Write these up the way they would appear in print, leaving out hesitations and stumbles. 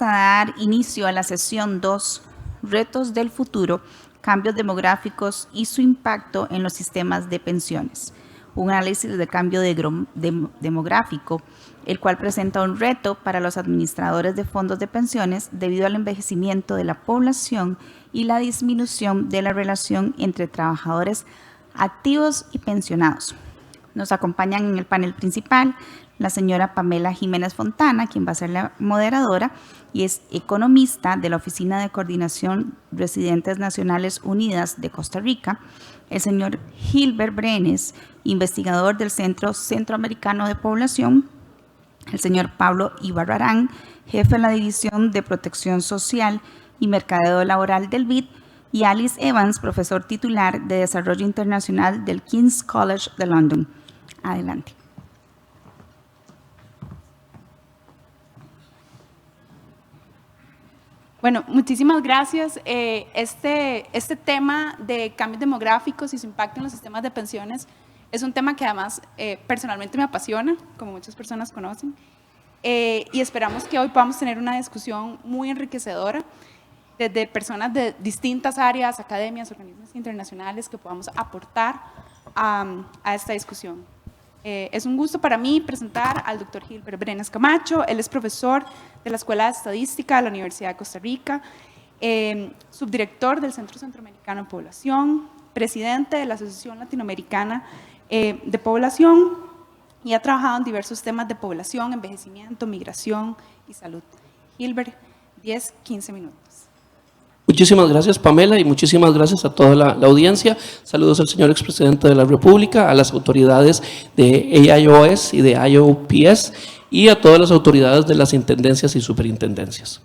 a dar inicio a la sesión 2, Retos del futuro, cambios demográficos y su impacto en los sistemas de pensiones. Un análisis del cambio demográfico, el cual presenta un reto para los administradores de fondos de pensiones debido al envejecimiento de la población y la disminución de la relación entre trabajadores activos y pensionados. Nos acompañan en el panel principal la señora Pamela Jiménez Fontana, quien va a ser la moderadora y es economista de la Oficina de Coordinación Residentes Nacionales Unidas de Costa Rica, el señor Gilbert Brenes, investigador del Centro Centroamericano de Población, el señor Pablo Ibarrarán, jefe de la División de Protección Social y Mercadeo Laboral del BID, y Alice Evans, profesor titular de Desarrollo Internacional del King's College de London. Adelante. Bueno, muchísimas gracias. Este tema de cambios demográficos y su impacto en los sistemas de pensiones es un tema que además personalmente me apasiona, como muchas personas conocen, y esperamos que hoy podamos tener una discusión muy enriquecedora desde personas de distintas áreas, academias, organismos internacionales que podamos aportar a esta discusión. Es un gusto para mí presentar al doctor Gilbert Brenes Camacho. Él es profesor de la Escuela de Estadística de la Universidad de Costa Rica, subdirector del Centro Centroamericano de Población, presidente de la Asociación Latinoamericana de Población y ha trabajado en diversos temas de población, envejecimiento, migración y salud. Gilbert, 10-15 minutos. Muchísimas gracias, Pamela, y muchísimas gracias a toda la audiencia. Saludos al señor expresidente de la República, a las autoridades de AIOS y de IOPS y a todas las autoridades de las intendencias y superintendencias.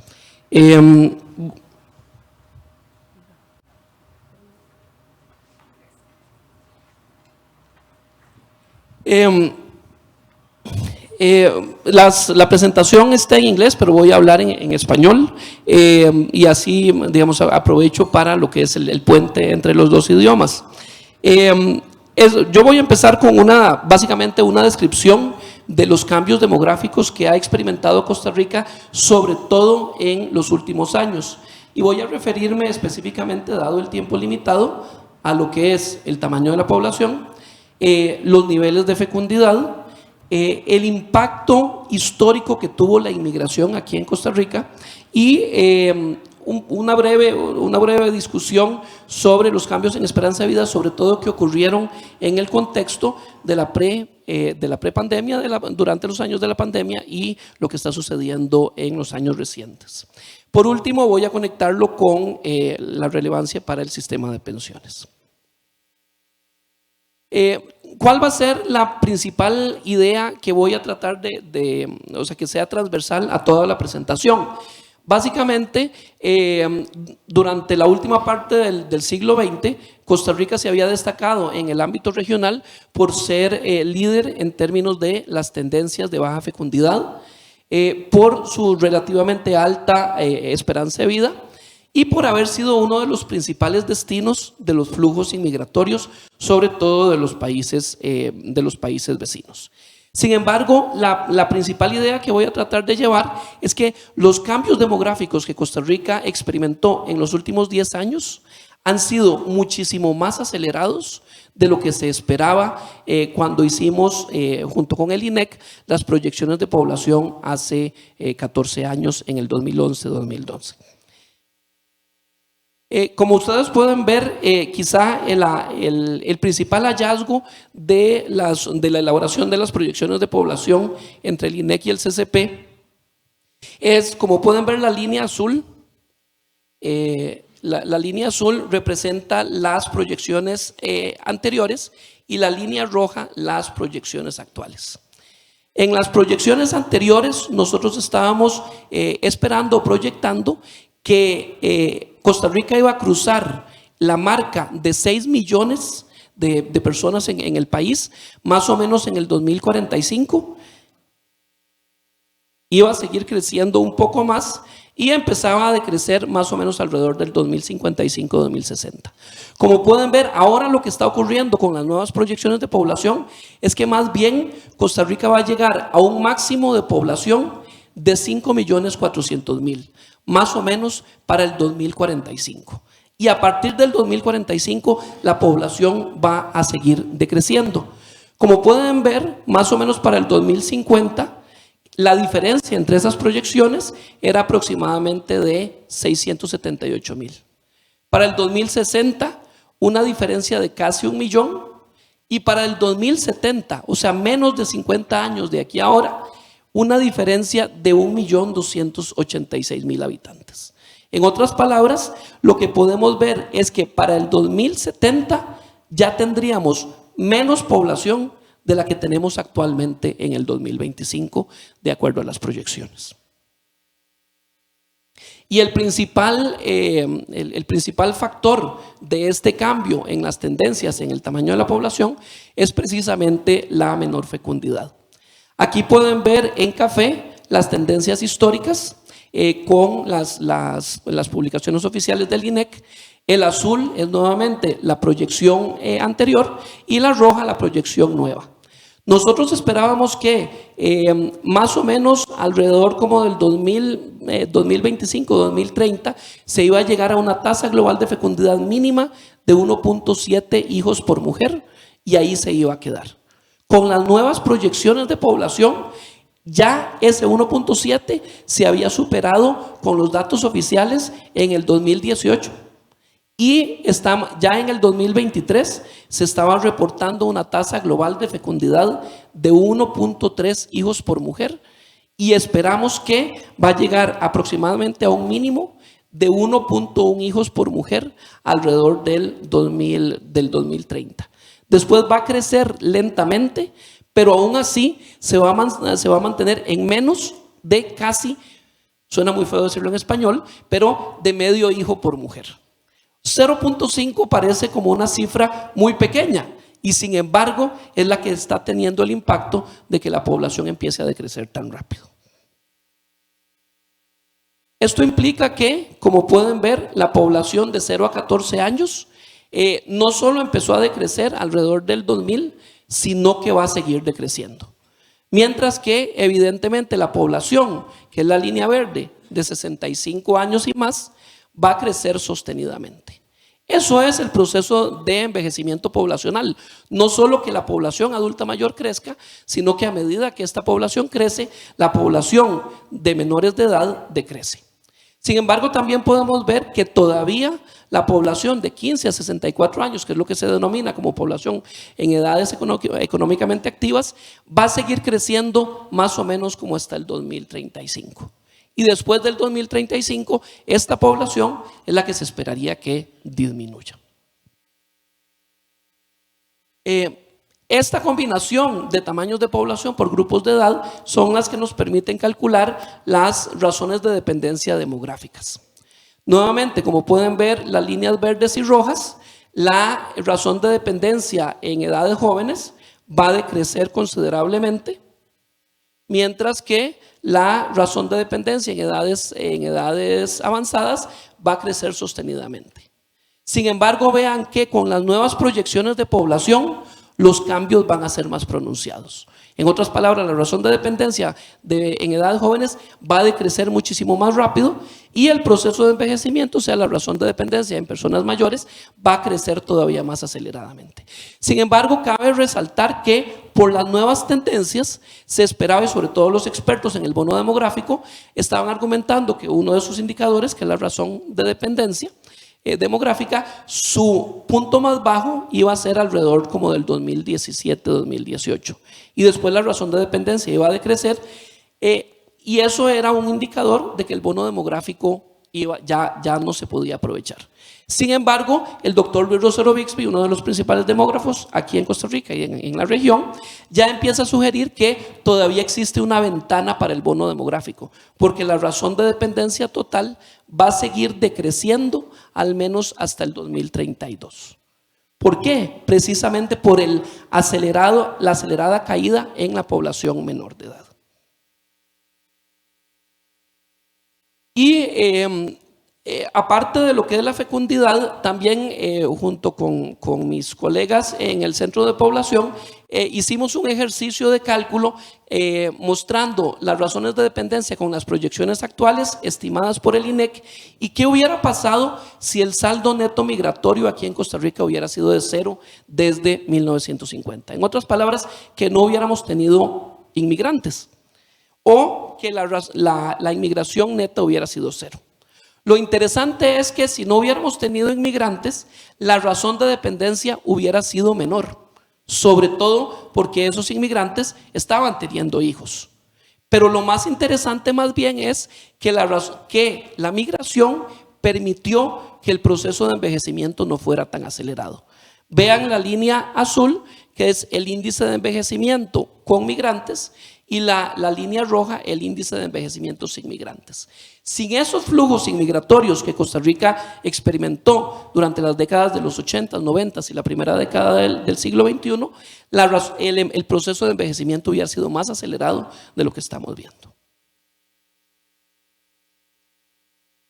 La presentación está en inglés, pero voy a hablar en español y así, digamos, aprovecho para lo que es el puente entre los dos idiomas. Yo voy a empezar con básicamente una descripción de los cambios demográficos que ha experimentado Costa Rica, sobre todo en los últimos años. Y voy a referirme específicamente, dado el tiempo limitado, a lo que es el tamaño de la población, los niveles de fecundidad, el impacto histórico que tuvo la inmigración aquí en Costa Rica y una breve discusión sobre los cambios en esperanza de vida, sobre todo que ocurrieron en el contexto de la prepandemia, durante los años de la pandemia y lo que está sucediendo en los años recientes. Por último, voy a conectarlo con la relevancia para el sistema de pensiones. ¿Cuál va a ser la principal idea que voy a tratar o sea, que sea transversal a toda la presentación? Básicamente, durante la última parte del siglo XX, Costa Rica se había destacado en el ámbito regional por ser líder en términos de las tendencias de baja fecundidad, por su relativamente alta esperanza de vida y por haber sido uno de los principales destinos de los flujos inmigratorios, sobre todo de los países vecinos. Sin embargo, la principal idea que voy a tratar de llevar es que los cambios demográficos que Costa Rica experimentó en los últimos 10 años han sido muchísimo más acelerados de lo que se esperaba cuando hicimos, junto con el INEC, las proyecciones de población hace 14 años, en el 2011-2012. Como ustedes pueden ver, quizá el principal hallazgo de la elaboración de las proyecciones de población entre el INEC y el CCP es, como pueden ver, la línea azul. La línea azul representa las proyecciones anteriores y la línea roja las proyecciones actuales. En las proyecciones anteriores nosotros estábamos esperando, proyectando que Costa Rica iba a cruzar la marca de 6 millones de personas en el país, más o menos en el 2045. Iba a seguir creciendo un poco más y empezaba a decrecer más o menos alrededor del 2055-2060. Como pueden ver, ahora lo que está ocurriendo con las nuevas proyecciones de población es que más bien Costa Rica va a llegar a un máximo de población de 5.400.000, más o menos para el 2045. Y a partir del 2045 la población va a seguir decreciendo. Como pueden ver, más o menos para el 2050, la diferencia entre esas proyecciones era aproximadamente de 678.000. Para el 2060, una diferencia de casi 1 millón. Y para el 2070, o sea, menos de 50 años de aquí a ahora, una diferencia de 1.286.000 habitantes. En otras palabras, lo que podemos ver es que para el 2070 ya tendríamos menos población de la que tenemos actualmente en el 2025, de acuerdo a las proyecciones. Y el principal factor de este cambio en las tendencias en el tamaño de la población es precisamente la menor fecundidad. Aquí pueden ver en café las tendencias históricas con las publicaciones oficiales del INEC. El azul es nuevamente la proyección anterior y la roja la proyección nueva. Nosotros esperábamos que más o menos alrededor como del 2025, 2030, se iba a llegar a una tasa global de fecundidad mínima de 1.7 hijos por mujer, y ahí se iba a quedar. Con las nuevas proyecciones de población, ya ese 1.7 se había superado con los datos oficiales en el 2018. Y ya en el 2023 se estaba reportando una tasa global de fecundidad de 1.3 hijos por mujer, y esperamos que va a llegar aproximadamente a un mínimo de 1.1 hijos por mujer alrededor del 2030. Después va a crecer lentamente, pero aún así se va a mantener en menos de casi, suena muy feo decirlo en español, pero de medio hijo por mujer. 0.5 parece como una cifra muy pequeña, y sin embargo es la que está teniendo el impacto de que la población empiece a decrecer tan rápido. Esto implica que, como pueden ver, la población de 0 a 14 años no solo empezó a decrecer alrededor del 2000, sino que va a seguir decreciendo. Mientras que evidentemente la población, que es la línea verde, de 65 años y más, va a crecer sostenidamente. Eso es el proceso de envejecimiento poblacional. No solo que la población adulta mayor crezca, sino que a medida que esta población crece, la población de menores de edad decrece. Sin embargo, también podemos ver que todavía la población de 15 a 64 años, que es lo que se denomina como población en edades económicamente activas, va a seguir creciendo más o menos como hasta el 2035. Y después del 2035, esta población es la que se esperaría que disminuya. Esta combinación de tamaños de población por grupos de edad son las que nos permiten calcular las razones de dependencia demográficas. Nuevamente, como pueden ver, las líneas verdes y rojas, la razón de dependencia en edades jóvenes va a decrecer considerablemente, mientras que la razón de dependencia en edades avanzadas va a crecer sostenidamente. Sin embargo, vean que con las nuevas proyecciones de población, los cambios van a ser más pronunciados. En otras palabras, la razón de dependencia en edades jóvenes va a decrecer muchísimo más rápido, y el proceso de envejecimiento, o sea, la razón de dependencia en personas mayores, va a crecer todavía más aceleradamente. Sin embargo, cabe resaltar que por las nuevas tendencias se esperaba, y sobre todo los expertos en el bono demográfico estaban argumentando que uno de sus indicadores, que es la razón de dependencia demográfica, su punto más bajo iba a ser alrededor como del 2017-2018, y después la razón de dependencia iba a decrecer, y eso era un indicador de que el bono demográfico ya no se podía aprovechar. Sin embargo, el doctor Luis Rosero Bixby, uno de los principales demógrafos aquí en Costa Rica y en la región, ya empieza a sugerir que todavía existe una ventana para el bono demográfico, porque la razón de dependencia total va a seguir decreciendo al menos hasta el 2032. ¿Por qué? Precisamente por la acelerada caída en la población menor de edad. Y aparte de lo que es la fecundidad, también junto con mis colegas en el centro de población, hicimos un ejercicio de cálculo mostrando las razones de dependencia con las proyecciones actuales estimadas por el INEC y qué hubiera pasado si el saldo neto migratorio aquí en Costa Rica hubiera sido de 0 desde 1950. En otras palabras, que no hubiéramos tenido inmigrantes o que la inmigración neta hubiera sido 0. Lo interesante es que si no hubiéramos tenido inmigrantes, la razón de dependencia hubiera sido menor, sobre todo porque esos inmigrantes estaban teniendo hijos. Pero lo más interesante más bien es que la migración permitió que el proceso de envejecimiento no fuera tan acelerado. Vean la línea azul, que es el índice de envejecimiento con migrantes, y la línea roja, el índice de envejecimiento sin migrantes. Sin esos flujos inmigratorios que Costa Rica experimentó durante las décadas de los 80, 90 y la primera década del siglo XXI, el proceso de envejecimiento hubiera sido más acelerado de lo que estamos viendo.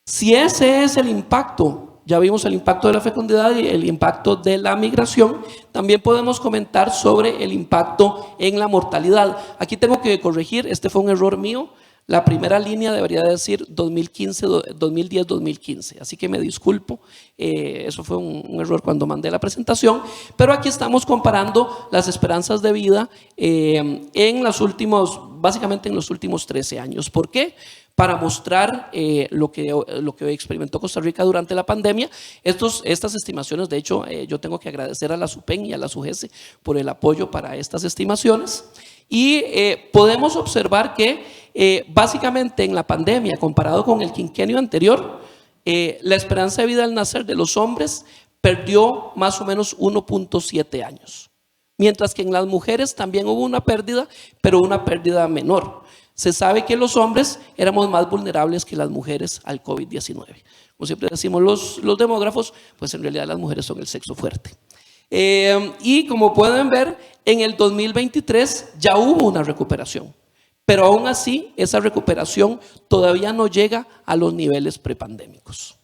Si ese es el impacto, ya vimos el impacto de la fecundidad y el impacto de la migración, también podemos comentar sobre el impacto en la mortalidad. Aquí tengo que corregir, este fue un error mío. La primera línea debería decir 2010-2015, así que me disculpo, eso fue un error cuando mandé la presentación, pero aquí estamos comparando las esperanzas de vida básicamente en los últimos 13 años. ¿Por qué? Para mostrar lo que experimentó Costa Rica durante la pandemia. Estas estimaciones, de hecho, yo tengo que agradecer a la SUPEN y a la SUGESE por el apoyo para estas estimaciones. Y podemos observar que básicamente en la pandemia, comparado con el quinquenio anterior, la esperanza de vida al nacer de los hombres perdió más o menos 1.7 años. Mientras que en las mujeres también hubo una pérdida, pero una pérdida menor. Se sabe que los hombres éramos más vulnerables que las mujeres al COVID-19. Como siempre decimos los demógrafos, pues en realidad las mujeres son el sexo fuerte. Y como pueden ver, en el 2023 ya hubo una recuperación, pero aún así esa recuperación todavía no llega a los niveles prepandémicos.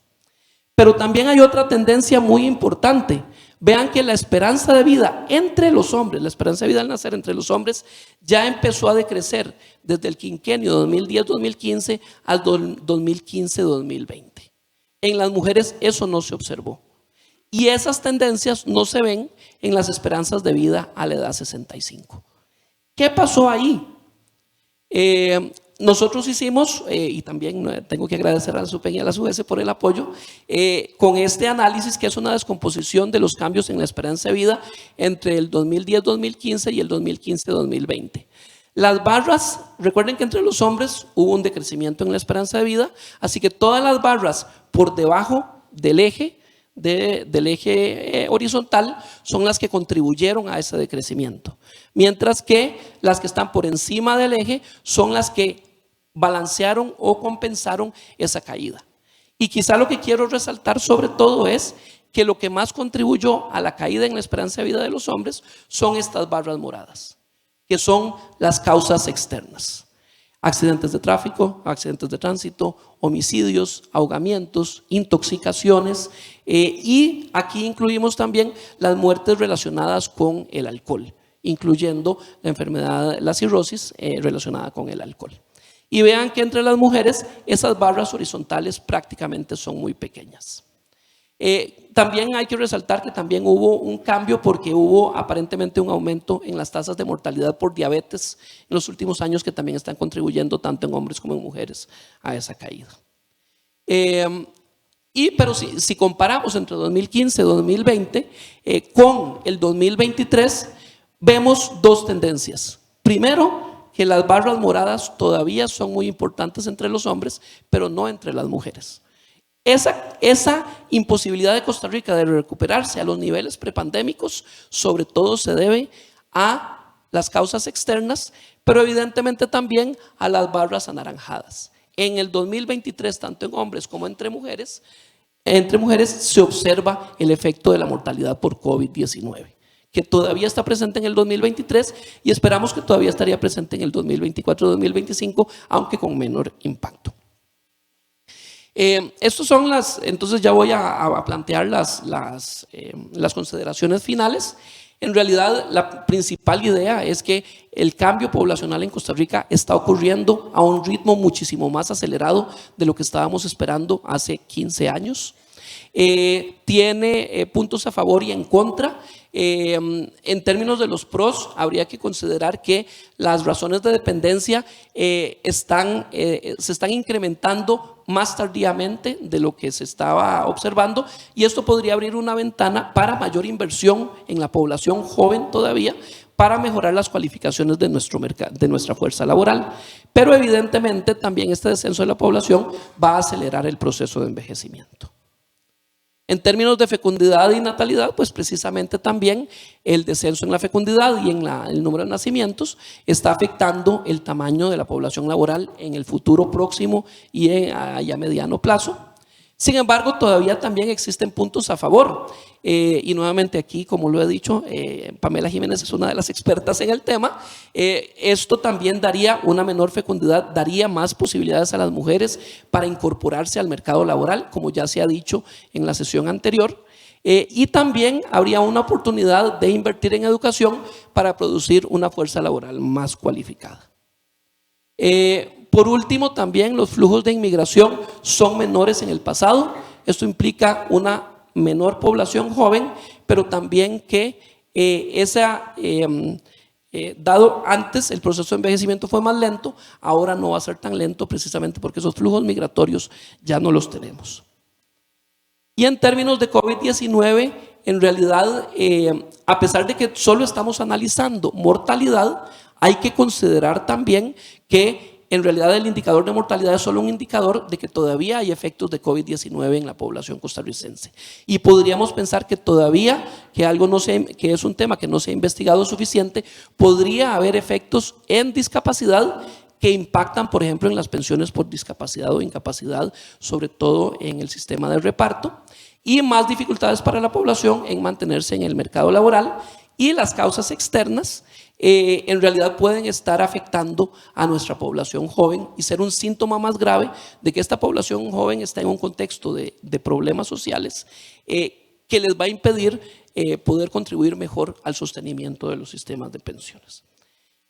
Pero también hay otra tendencia muy importante. Vean que la esperanza de vida entre los hombres, la esperanza de vida al nacer entre los hombres ya empezó a decrecer desde el quinquenio 2010-2015 al 2015-2020. En las mujeres eso no se observó. Y esas tendencias no se ven en las esperanzas de vida a la edad 65. ¿Qué pasó ahí? Nosotros hicimos, y también tengo que agradecer a la SUPEN y a la SUGESE por el apoyo, con este análisis que es una descomposición de los cambios en la esperanza de vida entre el 2010-2015 y el 2015-2020. Las barras, recuerden que entre los hombres hubo un decrecimiento en la esperanza de vida, así que todas las barras por debajo del eje horizontal son las que contribuyeron a ese decrecimiento, mientras que las que están por encima del eje son las que balancearon o compensaron esa caída. Y quizá lo que quiero resaltar sobre todo es que lo que más contribuyó a la caída en la esperanza de vida de los hombres son estas barras moradas, que son las causas externas. Accidentes de tráfico, accidentes de tránsito, homicidios, ahogamientos, intoxicaciones y aquí incluimos también las muertes relacionadas con el alcohol, incluyendo la enfermedad, la cirrosis relacionada con el alcohol. Y vean que entre las mujeres esas barras horizontales prácticamente son muy pequeñas. También hay que resaltar que también hubo un cambio porque hubo aparentemente un aumento en las tasas de mortalidad por diabetes en los últimos años que también están contribuyendo tanto en hombres como en mujeres a esa caída. Pero si comparamos entre 2015 y 2020 con el 2023, vemos dos tendencias. Primero, que las barras moradas todavía son muy importantes entre los hombres, pero no entre las mujeres. Esa imposibilidad de Costa Rica de recuperarse a los niveles prepandémicos, sobre todo se debe a las causas externas, pero evidentemente también a las barras anaranjadas. En el 2023, tanto en hombres como entre mujeres se observa el efecto de la mortalidad por COVID-19, que todavía está presente en el 2023 y esperamos que todavía estaría presente en el 2024-2025, aunque con menor impacto. Estos son entonces ya voy a plantear las consideraciones finales. En realidad, la principal idea es que el cambio poblacional en Costa Rica está ocurriendo a un ritmo muchísimo más acelerado de lo que estábamos esperando hace 15 años. Tiene puntos a favor y en contra. En términos de los pros, habría que considerar que las razones de dependencia se están incrementando más tardíamente de lo que se estaba observando, y esto podría abrir una ventana para mayor inversión en la población joven todavía, para mejorar las cualificaciones de nuestra fuerza laboral. Pero evidentemente también este descenso de la población va a acelerar el proceso de envejecimiento. En términos de fecundidad y natalidad, pues precisamente también el descenso en la fecundidad y en el número de nacimientos está afectando el tamaño de la población laboral en el futuro próximo y a mediano plazo. Sin embargo, todavía también existen puntos a favor. Y nuevamente aquí, como lo he dicho, Pamela Jiménez es una de las expertas en el tema. Esto también daría una menor fecundidad, daría más posibilidades a las mujeres para incorporarse al mercado laboral, como ya se ha dicho en la sesión anterior. Y también habría una oportunidad de invertir en educación para producir una fuerza laboral más cualificada. Por último, también los flujos de inmigración son menores en el pasado. Esto implica una menor población joven, pero también que dado antes el proceso de envejecimiento fue más lento, ahora no va a ser tan lento precisamente porque esos flujos migratorios ya no los tenemos. Y en términos de COVID-19, en realidad, a pesar de que solo estamos analizando mortalidad, hay que considerar también que en realidad el indicador de mortalidad es solo un indicador de que todavía hay efectos de COVID-19 en la población costarricense. Y podríamos pensar que todavía, que es un tema que no se ha investigado suficiente, podría haber efectos en discapacidad que impactan, por ejemplo, en las pensiones por discapacidad o incapacidad, sobre todo en el sistema de reparto, y más dificultades para la población en mantenerse en el mercado laboral. Y las causas externas en realidad pueden estar afectando a nuestra población joven y ser un síntoma más grave de que esta población joven está en un contexto de problemas sociales que les va a impedir poder contribuir mejor al sostenimiento de los sistemas de pensiones.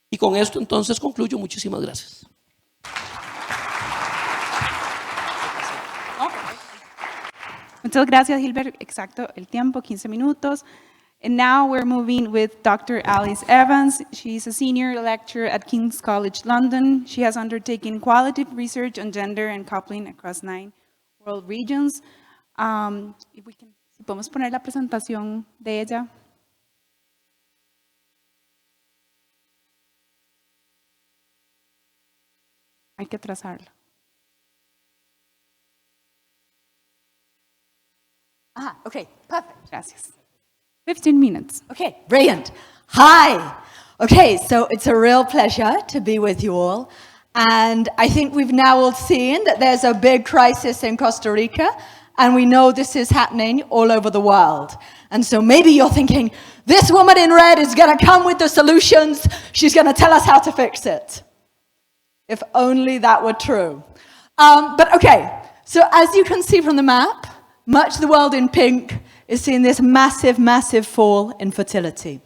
Y con esto entonces concluyo. Muchísimas gracias. Muchas gracias, Gilbert. Exacto, el tiempo, 15 minutos. And now we're moving with Dr. Alice Evans. She's a senior lecturer at King's College London. She has undertaken qualitative research on gender and coupling across 9 world regions. Si podemos poner la presentación de ella. Hay que trazarla. Okay, perfect. Gracias. 15 minutes. Okay, brilliant. Hi. Okay, so it's a real pleasure to be with you all. And I think we've now all seen that there's a big crisis in Costa Rica, and we know this is happening all over the world. And so maybe you're thinking, this woman in red is going to come with the solutions. She's going to tell us how to fix it. If only that were true. But okay, so as you can see from the map, much of the world in pink is seeing this massive, massive fall in fertility.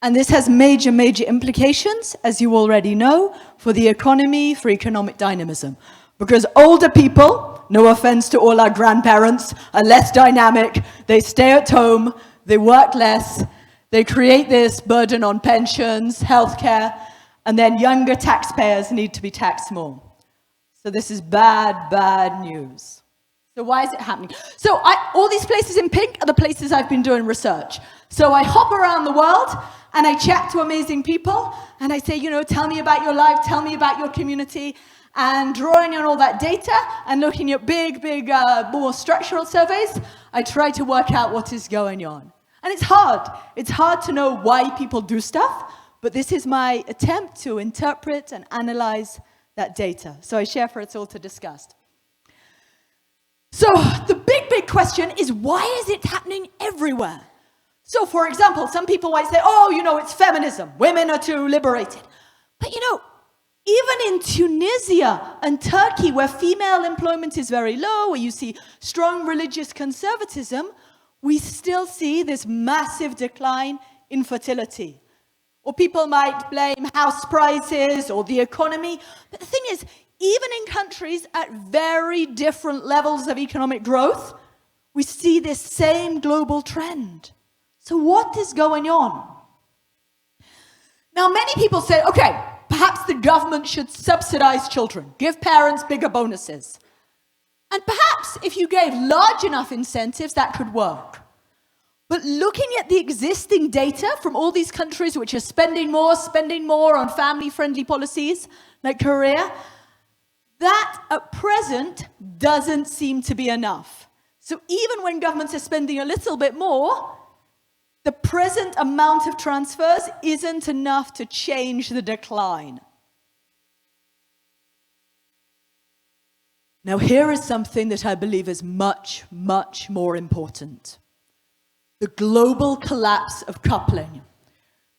And this has major, major implications, as you already know, for the economy, for economic dynamism. Because older people, no offense to all our grandparents, are less dynamic. They stay at home, they work less, they create this burden on pensions, healthcare, and then younger taxpayers need to be taxed more. So this is bad, bad news. So why is it happening? So all these places in pink are the places I've been doing research. So I hop around the world and I chat to amazing people and I say, you know, tell me about your life, tell me about your community, and drawing on all that data and looking at big, more structural surveys, I try to work out what is going on. And it's hard. It's hard to know why people do stuff, but this is my attempt to interpret and analyze that data. So I share for us all to discuss. So the big question is, why is it happening everywhere? So for example, some people might say, oh, you know, it's feminism. Women are too liberated. But you know, even in Tunisia and Turkey, where female employment is very low, where you see strong religious conservatism, we still see this massive decline infertility. Or people might blame house prices or the economy. But the thing is, even in countries at very different levels of economic growth, we see this same global trend. So what is going on? Now, many people say, okay, perhaps the government should subsidize children, give parents bigger bonuses. And perhaps if you gave large enough incentives, that could work. But looking at the existing data from all these countries which are spending more on family-friendly policies, like Korea, that at present doesn't seem to be enough. So even when governments are spending a little bit more, the present amount of transfers isn't enough to change the decline. Now here is something that I believe is much, much more important. The global collapse of coupling.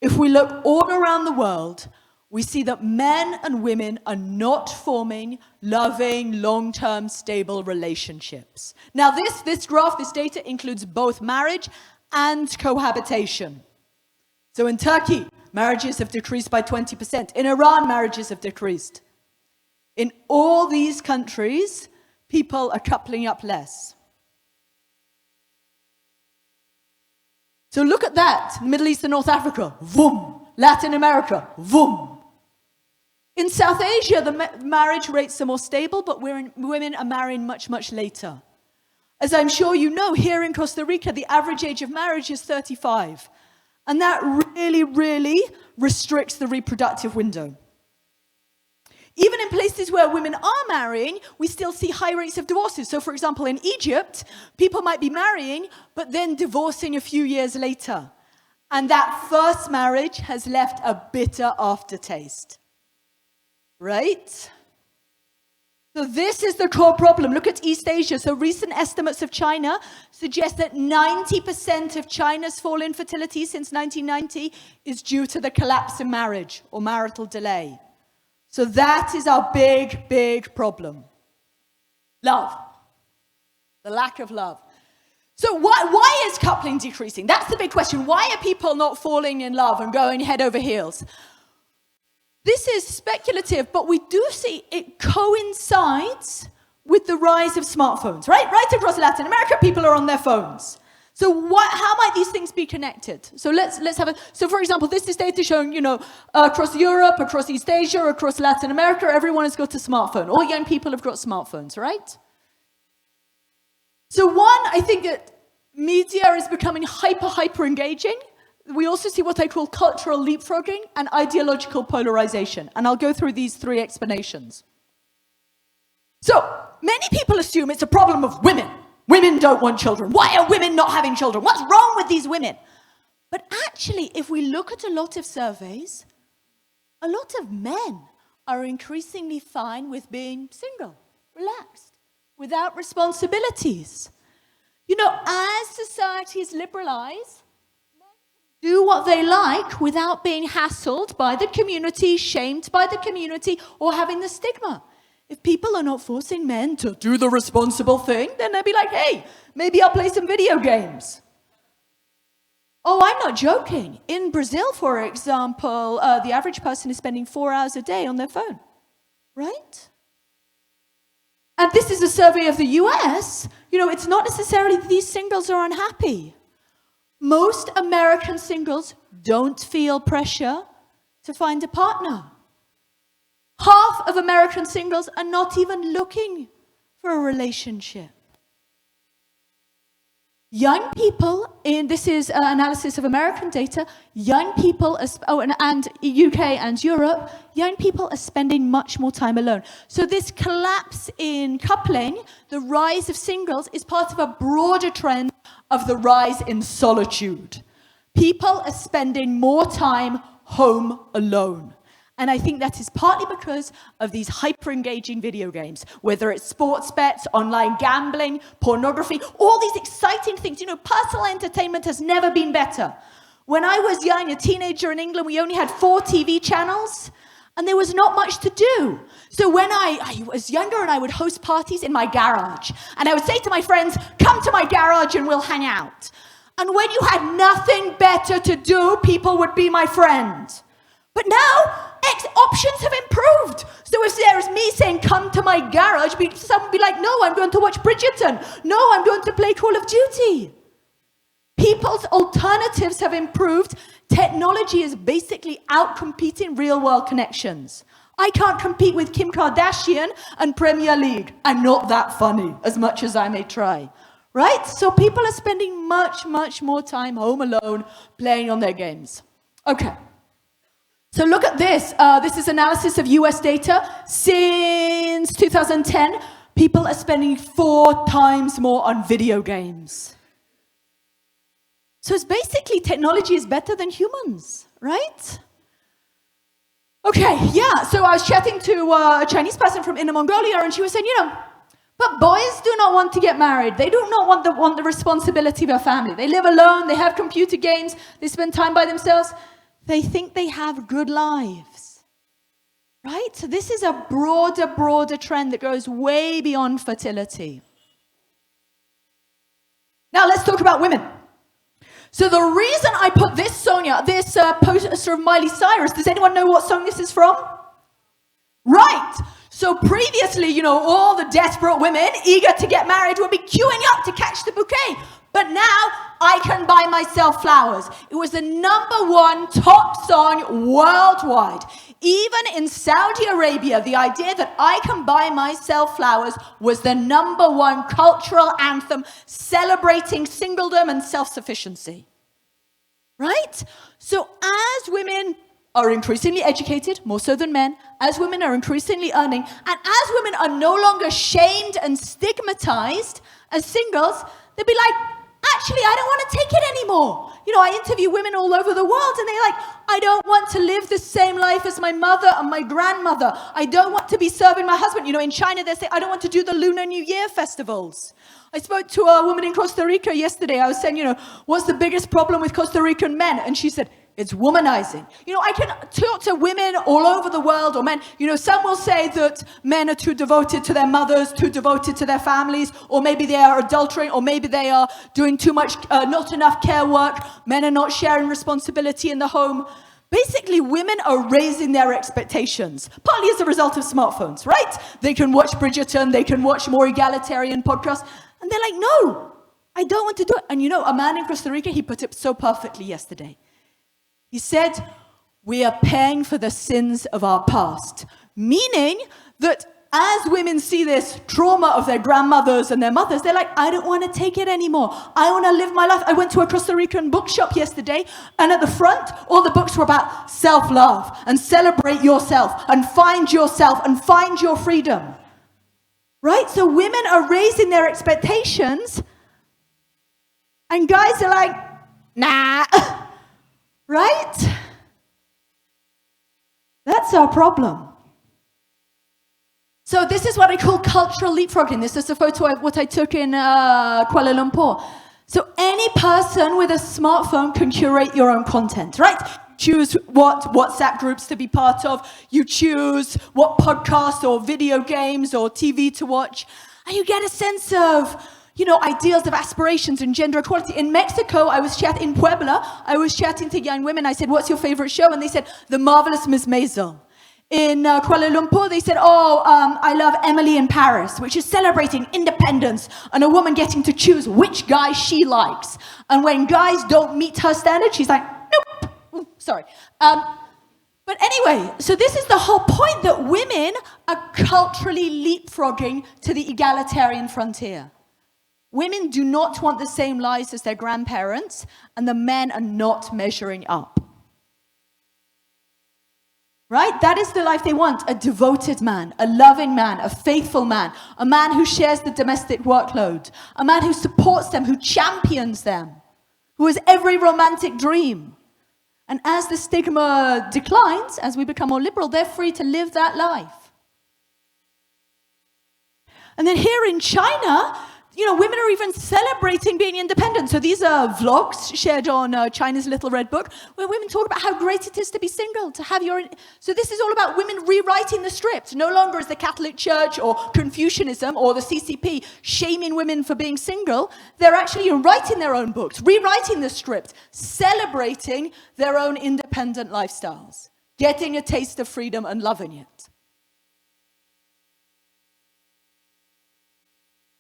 If we look all around the world, we see that men and women are not forming loving, long-term, stable relationships. Now this graph, this data includes both marriage and cohabitation. So in Turkey, marriages have decreased by 20%. In Iran, marriages have decreased. In all these countries, people are coupling up less. So look at that, Middle East and North Africa, boom. Latin America, boom. In South Asia, the marriage rates are more stable, but women are marrying much, much later. As I'm sure you know, here in Costa Rica, the average age of marriage is 35. And that really, really restricts the reproductive window. Even in places where women are marrying, we still see high rates of divorces. So for example, in Egypt, people might be marrying, but then divorcing a few years later. And that first marriage has left a bitter aftertaste. Right? So this is the core problem. Look at East Asia. So recent estimates of China suggest that 90% of China's fall in fertility since 1990 is due to the collapse in marriage or marital delay. So that is our big, big problem. Love. The lack of love. So why is coupling decreasing? That's the big question. Why are people not falling in love and going head over heels? This is speculative, but we do see it coincides with the rise of smartphones, right? Right across Latin America, people are on their phones. So how might these things be connected? So let's have a, so for example, this is data showing, across Europe, across East Asia, across Latin America, everyone has got a smartphone. All young people have got smartphones, right? So one, I think that media is becoming hyper engaging. We also see what I call cultural leapfrogging and ideological polarization. And I'll go through these three explanations. So many people assume it's a problem of women. Women don't want children. Why are women not having children? What's wrong with these women? But actually, if we look at a lot of surveys, a lot of men are increasingly fine with being single, relaxed, without responsibilities. As societies liberalize, do what they like without being hassled by the community, shamed by the community, or having the stigma. If people are not forcing men to do the responsible thing, then they'll be like, hey, maybe I'll play some video games. Oh, I'm not joking. In Brazil, for example, the average person is spending 4 hours a day on their phone, right? And this is a survey of the US. It's not necessarily that these singles are unhappy. Most American singles don't feel pressure to find a partner. Half of American singles are not even looking for a relationship. Young people, this is an analysis of American data, young people, and UK and Europe, young people are spending much more time alone. So this collapse in coupling, the rise of singles, is part of a broader trend of the rise in solitude. People are spending more time home alone. And I think that is partly because of these hyper-engaging video games, whether it's sports bets, online gambling, pornography, all these exciting things. Personal entertainment has never been better. When I was young, a teenager in England, we only had 4 TV channels, and there was not much to do. So when I was younger, and I would host parties in my garage, and I would say to my friends, come to my garage and we'll hang out. And when you had nothing better to do, people would be my friend. But now, options have improved. So if there's me saying, come to my garage, someone would be like, no, I'm going to watch Bridgerton. No, I'm going to play Call of Duty. People's alternatives have improved. Technology is basically out-competing real-world connections. I can't compete with Kim Kardashian and Premier League. I'm not that funny, as much as I may try. Right? So people are spending much, much more time home alone playing on their games. Okay. So look at this. This is analysis of US data. Since 2010, people are spending 4 times more on video games. So it's basically technology is better than humans, right? Okay, yeah, so I was chatting to a Chinese person from Inner Mongolia, and she was saying, but boys do not want to get married. They do not want the responsibility of a family. They live alone, they have computer games, they spend time by themselves. They think they have good lives, right? So this is a broader trend that goes way beyond fertility. Now let's talk about women. So the reason I put this song out, this poster of Miley Cyrus, does anyone know what song this is from? Right. So previously, all the desperate women eager to get married would be queuing up to catch the bouquet. But now, I Can Buy Myself Flowers. It was the #1 top song worldwide. Even in Saudi Arabia, the idea that I Can Buy Myself Flowers was the #1 cultural anthem celebrating singledom and self-sufficiency. Right? So as women are increasingly educated, more so than men, as women are increasingly earning, and as women are no longer shamed and stigmatized as singles, they'll be like, actually, I don't want to take it anymore. I interview women all over the world, and they're like, I don't want to live the same life as my mother and my grandmother. I don't want to be serving my husband. In China, they say, I don't want to do the Lunar New Year festivals. I spoke to a woman in Costa Rica yesterday. I was saying, what's the biggest problem with Costa Rican men? And she said, it's womanizing. I can talk to women all over the world, or men. Some will say that men are too devoted to their mothers, too devoted to their families, or maybe they are adulterating, or maybe they are doing too much, not enough care work. Men are not sharing responsibility in the home. Basically, women are raising their expectations, partly as a result of smartphones, right? They can watch Bridgerton, they can watch more egalitarian podcasts, and they're like, no, I don't want to do it. And a man in Costa Rica, he put it so perfectly yesterday. He said, we are paying for the sins of our past, meaning that as women see this trauma of their grandmothers and their mothers, they're like, I don't want to take it anymore. I want to live my life. I went to a Costa Rican bookshop yesterday, and at the front, all the books were about self-love and celebrate yourself and find your freedom. Right? So women are raising their expectations, and guys are like, nah. Right? That's our problem. So this is what I call cultural leapfrogging. This is a photo of what I took in Kuala Lumpur. So any person with a smartphone can curate your own content, right? Choose what WhatsApp groups to be part of. You choose what podcasts or video games or TV to watch. And you get a sense of ideals of aspirations and gender equality. In Mexico, in Puebla, I was chatting to young women. I said, what's your favorite show? And they said, The Marvelous Miss Maisel. In Kuala Lumpur, they said, I love Emily in Paris, which is celebrating independence and a woman getting to choose which guy she likes. And when guys don't meet her standards, she's like, nope. Ooh, sorry. But anyway, so this is the whole point, that women are culturally leapfrogging to the egalitarian frontier. Women do not want the same lives as their grandparents, and the men are not measuring up. Right? That is the life they want. A devoted man, a loving man, a faithful man, a man who shares the domestic workload, a man who supports them, who champions them, who has every romantic dream. And as the stigma declines, as we become more liberal, they're free to live that life. And then here in China, you know, women are even celebrating being independent. So these are vlogs shared on China's Little Red Book, where women talk about how great it is to be single, to have your... So this is all about women rewriting the script. No longer is the Catholic Church or Confucianism or the CCP shaming women for being single. They're actually writing their own books, rewriting the script, celebrating their own independent lifestyles, getting a taste of freedom and loving it.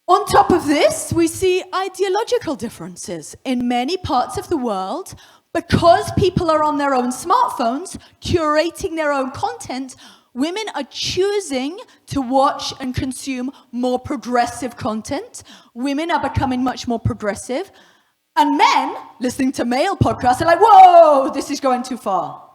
On top of this, we see ideological differences in many parts of the world. Because people are on their own smartphones, curating their own content, women are choosing to watch and consume more progressive content. Women are becoming much more progressive. And men, listening to male podcasts, are like, whoa, this is going too far.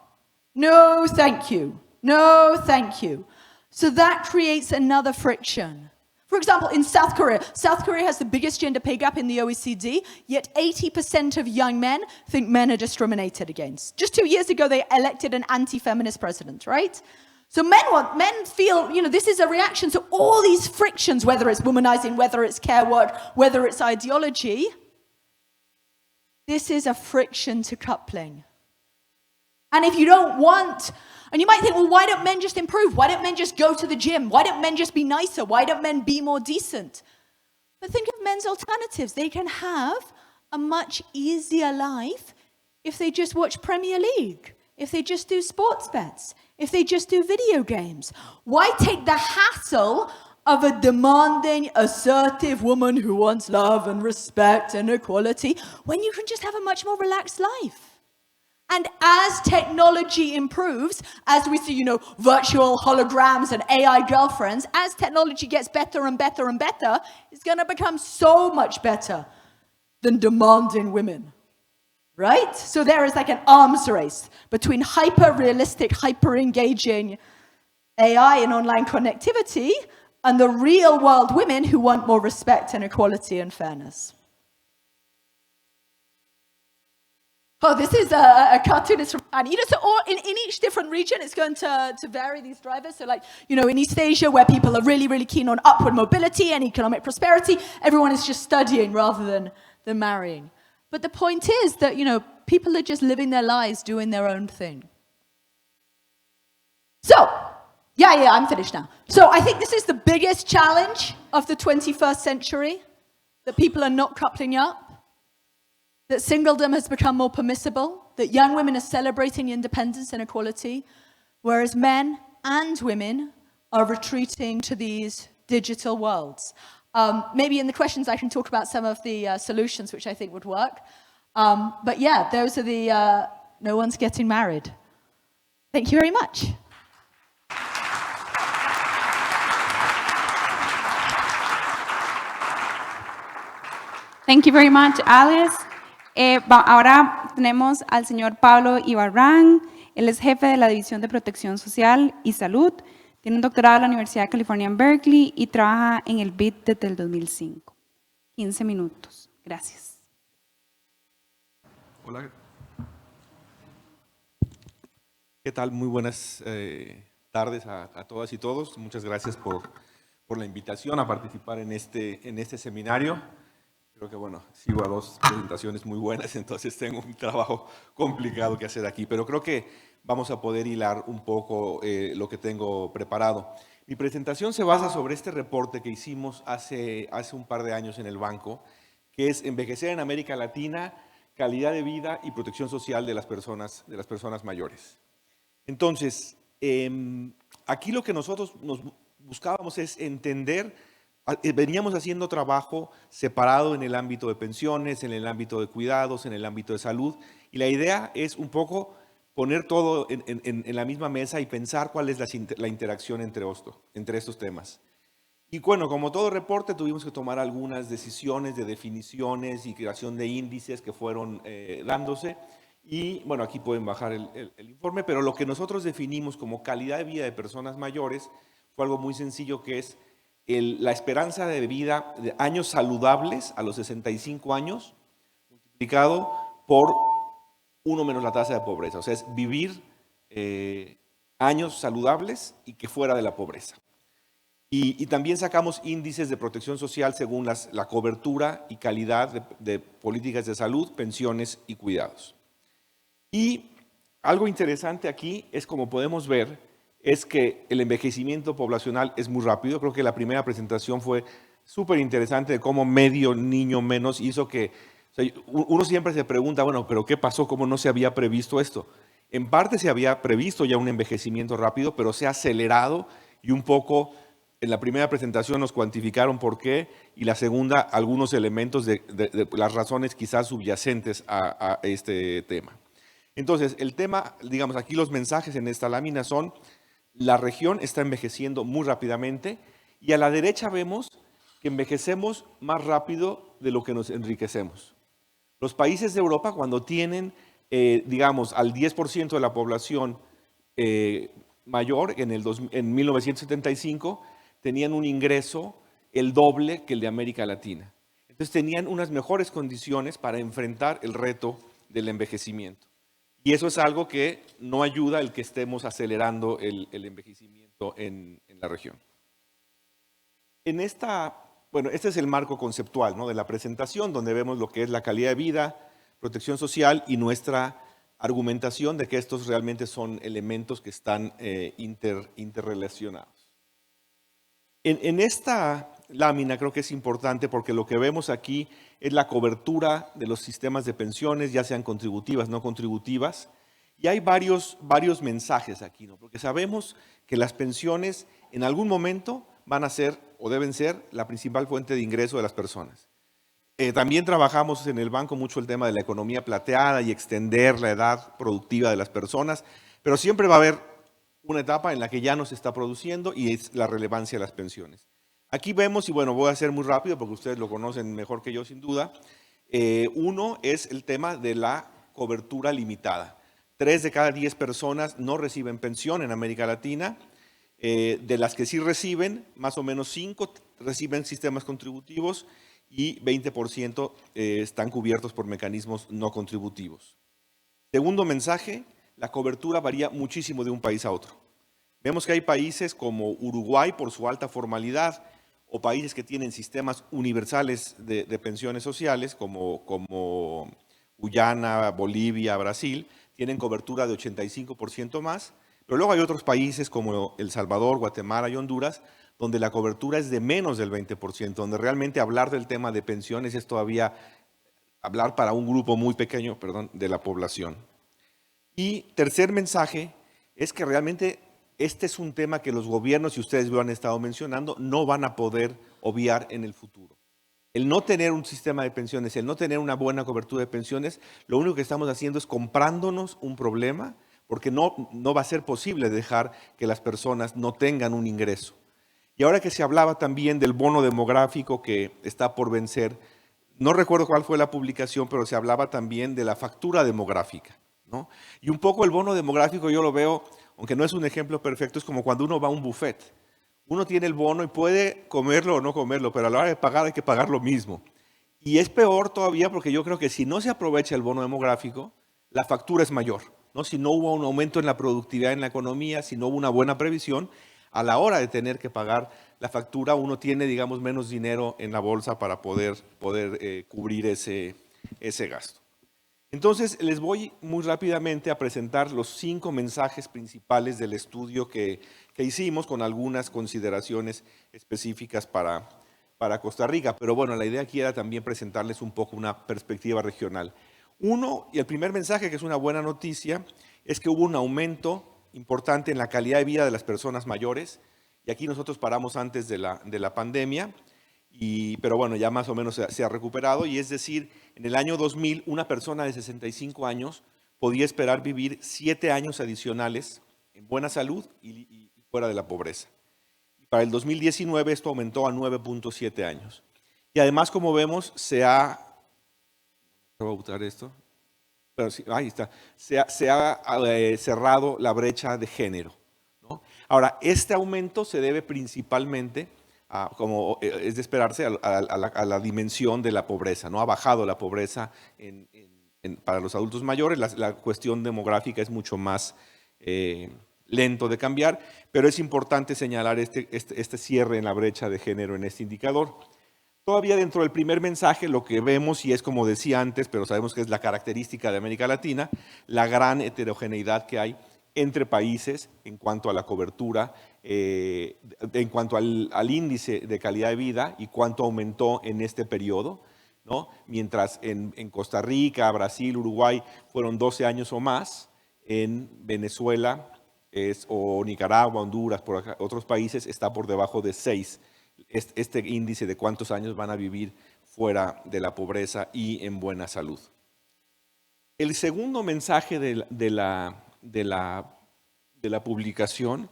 No, thank you. No, thank you. So that creates another friction. For example, in South Korea has the biggest gender pay gap in the OECD, yet 80% of young men think men are discriminated against. Just 2 years ago, they elected an anti-feminist president, right? So men feel, you know, this is a reaction to all these frictions, whether it's womanizing, whether it's care work, whether it's ideology. This is a friction to coupling. And if you don't want... And you might think, well, why don't men just improve? Why don't men just go to the gym? Why don't men just be nicer? Why don't men be more decent? But think of men's alternatives. They can have a much easier life if they just watch Premier League, if they just do sports bets, if they just do video games. Why take the hassle of a demanding, assertive woman who wants love and respect and equality when you can just have a much more relaxed life? And as technology improves, as we see, you know, virtual holograms and AI girlfriends, as technology gets better and better and better, it's going to become so much better than demanding women, right? So there is like an arms race between hyper-realistic, hyper-engaging AI and online connectivity and the real-world women who want more respect and equality and fairness. Oh, this is a cartoonist from Japan. You know, so in each different region, it's going to vary these drivers. So like, you know, in East Asia, where people are really, really keen on upward mobility and economic prosperity, everyone is just studying rather than marrying. But the point is that, you know, people are just living their lives, doing their own thing. So, yeah, I'm finished now. So I think this is the biggest challenge of the 21st century, that people are not coupling up. That singledom has become more permissible, that young women are celebrating independence and equality, whereas men and women are retreating to these digital worlds. Maybe in the questions I can talk about some of the solutions which I think would work. But yeah, those are the no one's getting married. Thank you very much. Thank you very much, Alice. Ahora tenemos al señor Pablo Ibarrán. Él es jefe de la División de Protección Social y Salud. Tiene un doctorado en la Universidad de California en Berkeley y trabaja en el BID desde el 2005. 15 minutos. Gracias. Hola. ¿Qué tal? Muy buenas tardes a todas y todos. Muchas gracias por la invitación a participar en este seminario. Creo que, bueno, sigo a dos presentaciones muy buenas, entonces tengo un trabajo complicado que hacer aquí, pero creo que vamos a poder hilar un poco lo que tengo preparado. Mi presentación se basa sobre este reporte que hicimos hace un par de años en el banco, que es Envejecer en América Latina, calidad de vida y protección social de las personas mayores. Entonces, aquí lo que nosotros nos buscábamos es entender. Veníamos haciendo trabajo separado en el ámbito de pensiones, en el ámbito de cuidados, en el ámbito de salud, y la idea es un poco poner todo en la misma mesa y pensar cuál es la interacción entre estos temas. Y bueno, como todo reporte, tuvimos que tomar algunas decisiones de definiciones y creación de índices que fueron dándose, y bueno, aquí pueden bajar el informe, pero lo que nosotros definimos como calidad de vida de personas mayores fue algo muy sencillo, que es la esperanza de vida de años saludables a los 65 años multiplicado por 1 menos la tasa de pobreza. O sea, es vivir años saludables y que fuera de la pobreza. Y también sacamos índices de protección social según la cobertura y calidad de políticas de salud, pensiones y cuidados. Y algo interesante aquí es, como podemos ver, es que el envejecimiento poblacional es muy rápido. Creo que la primera presentación fue súper interesante de cómo medio niño menos hizo que... O sea, uno siempre se pregunta, bueno, pero ¿qué pasó? ¿Cómo no se había previsto esto? En parte se había previsto ya un envejecimiento rápido, pero se ha acelerado y un poco... En la primera presentación nos cuantificaron por qué y la segunda algunos elementos de las razones quizás subyacentes a este tema. Entonces, el tema, digamos, aquí los mensajes en esta lámina son: la región está envejeciendo muy rápidamente y a la derecha vemos que envejecemos más rápido de lo que nos enriquecemos. Los países de Europa, cuando tienen, digamos, al 10% de la población mayor en 1975, tenían un ingreso el doble que el de América Latina. Entonces tenían unas mejores condiciones para enfrentar el reto del envejecimiento. Y eso es algo que no ayuda el que estemos acelerando el envejecimiento en la región. Bueno, este es el marco conceptual, ¿no?, de la presentación, donde vemos lo que es la calidad de vida, protección social y nuestra argumentación de que estos realmente son elementos que están interrelacionados. En esta lámina creo que es importante porque lo que vemos aquí es la cobertura de los sistemas de pensiones, ya sean contributivas, no contributivas, y hay varios mensajes aquí, ¿no? Porque sabemos que las pensiones en algún momento van a ser o deben ser la principal fuente de ingreso de las personas. También trabajamos en el banco mucho el tema de la economía plateada y extender la edad productiva de las personas, pero siempre va a haber una etapa en la que ya no se está produciendo y es la relevancia de las pensiones. Aquí vemos, y bueno, voy a hacer muy rápido porque ustedes lo conocen mejor que yo sin duda. Uno es el tema de la cobertura limitada. 3 de cada 10 personas no reciben pensión en América Latina. De las que sí reciben, más o menos 5 reciben sistemas contributivos y 20% están cubiertos por mecanismos no contributivos. Segundo mensaje: la cobertura varía muchísimo de un país a otro. Vemos que hay países como Uruguay, por su alta formalidad, o países que tienen sistemas universales de pensiones sociales, como Guyana, Bolivia, Brasil, tienen cobertura de 85% más, pero luego hay otros países como El Salvador, Guatemala y Honduras, donde la cobertura es de menos del 20%, donde realmente hablar del tema de pensiones es todavía hablar para un grupo muy pequeño, de la población. Y tercer mensaje es que realmente este es un tema que los gobiernos, y ustedes lo han estado mencionando, no van a poder obviar en el futuro. El no tener un sistema de pensiones, el no tener una buena cobertura de pensiones, lo único que estamos haciendo es comprándonos un problema, porque no va a ser posible dejar que las personas no tengan un ingreso. Y ahora que se hablaba también del bono demográfico que está por vencer, no recuerdo cuál fue la publicación, pero se hablaba también de la factura demográfica, ¿no? Y un poco el bono demográfico yo lo veo, aunque no es un ejemplo perfecto, es como cuando uno va a un buffet. Uno tiene el bono y puede comerlo o no comerlo, pero a la hora de pagar hay que pagar lo mismo. Y es peor todavía porque yo creo que si no se aprovecha el bono demográfico, la factura es mayor, ¿no? Si no hubo un aumento en la productividad en la economía, si no hubo una buena previsión, a la hora de tener que pagar la factura, uno tiene, digamos, menos dinero en la bolsa para poder cubrir ese gasto. Entonces, les voy muy rápidamente a presentar los 5 mensajes principales del estudio que hicimos, con algunas consideraciones específicas para Costa Rica. Pero bueno, la idea aquí era también presentarles un poco una perspectiva regional. Uno, y el primer mensaje, que es una buena noticia, es que hubo un aumento importante en la calidad de vida de las personas mayores. Y aquí nosotros paramos antes de la pandemia. Pero bueno, ya más o menos se ha recuperado, y es decir, en el año 2000 una persona de 65 años podía esperar vivir 7 años adicionales en buena salud y fuera de la pobreza. Y para el 2019 esto aumentó a 9.7 años. Y además, como vemos, se ha cerrado la brecha de género, ¿no? Ahora, este aumento se debe principalmente, como es de esperarse, a la dimensión de la pobreza, ¿no? Ha bajado la pobreza para los adultos mayores. La cuestión demográfica es mucho más lento de cambiar, pero es importante señalar este cierre en la brecha de género en este indicador. Todavía dentro del primer mensaje lo que vemos, y es como decía antes, pero sabemos que es la característica de América Latina, la gran heterogeneidad que hay entre países en cuanto a la cobertura, en cuanto al índice de calidad de vida y cuánto aumentó en este periodo, ¿no? Mientras en Costa Rica, Brasil, Uruguay fueron 12 años o más, en Venezuela o Nicaragua, Honduras, por acá, otros países está por debajo de 6. Este índice de cuántos años van a vivir fuera de la pobreza y en buena salud. El segundo mensaje de la publicación,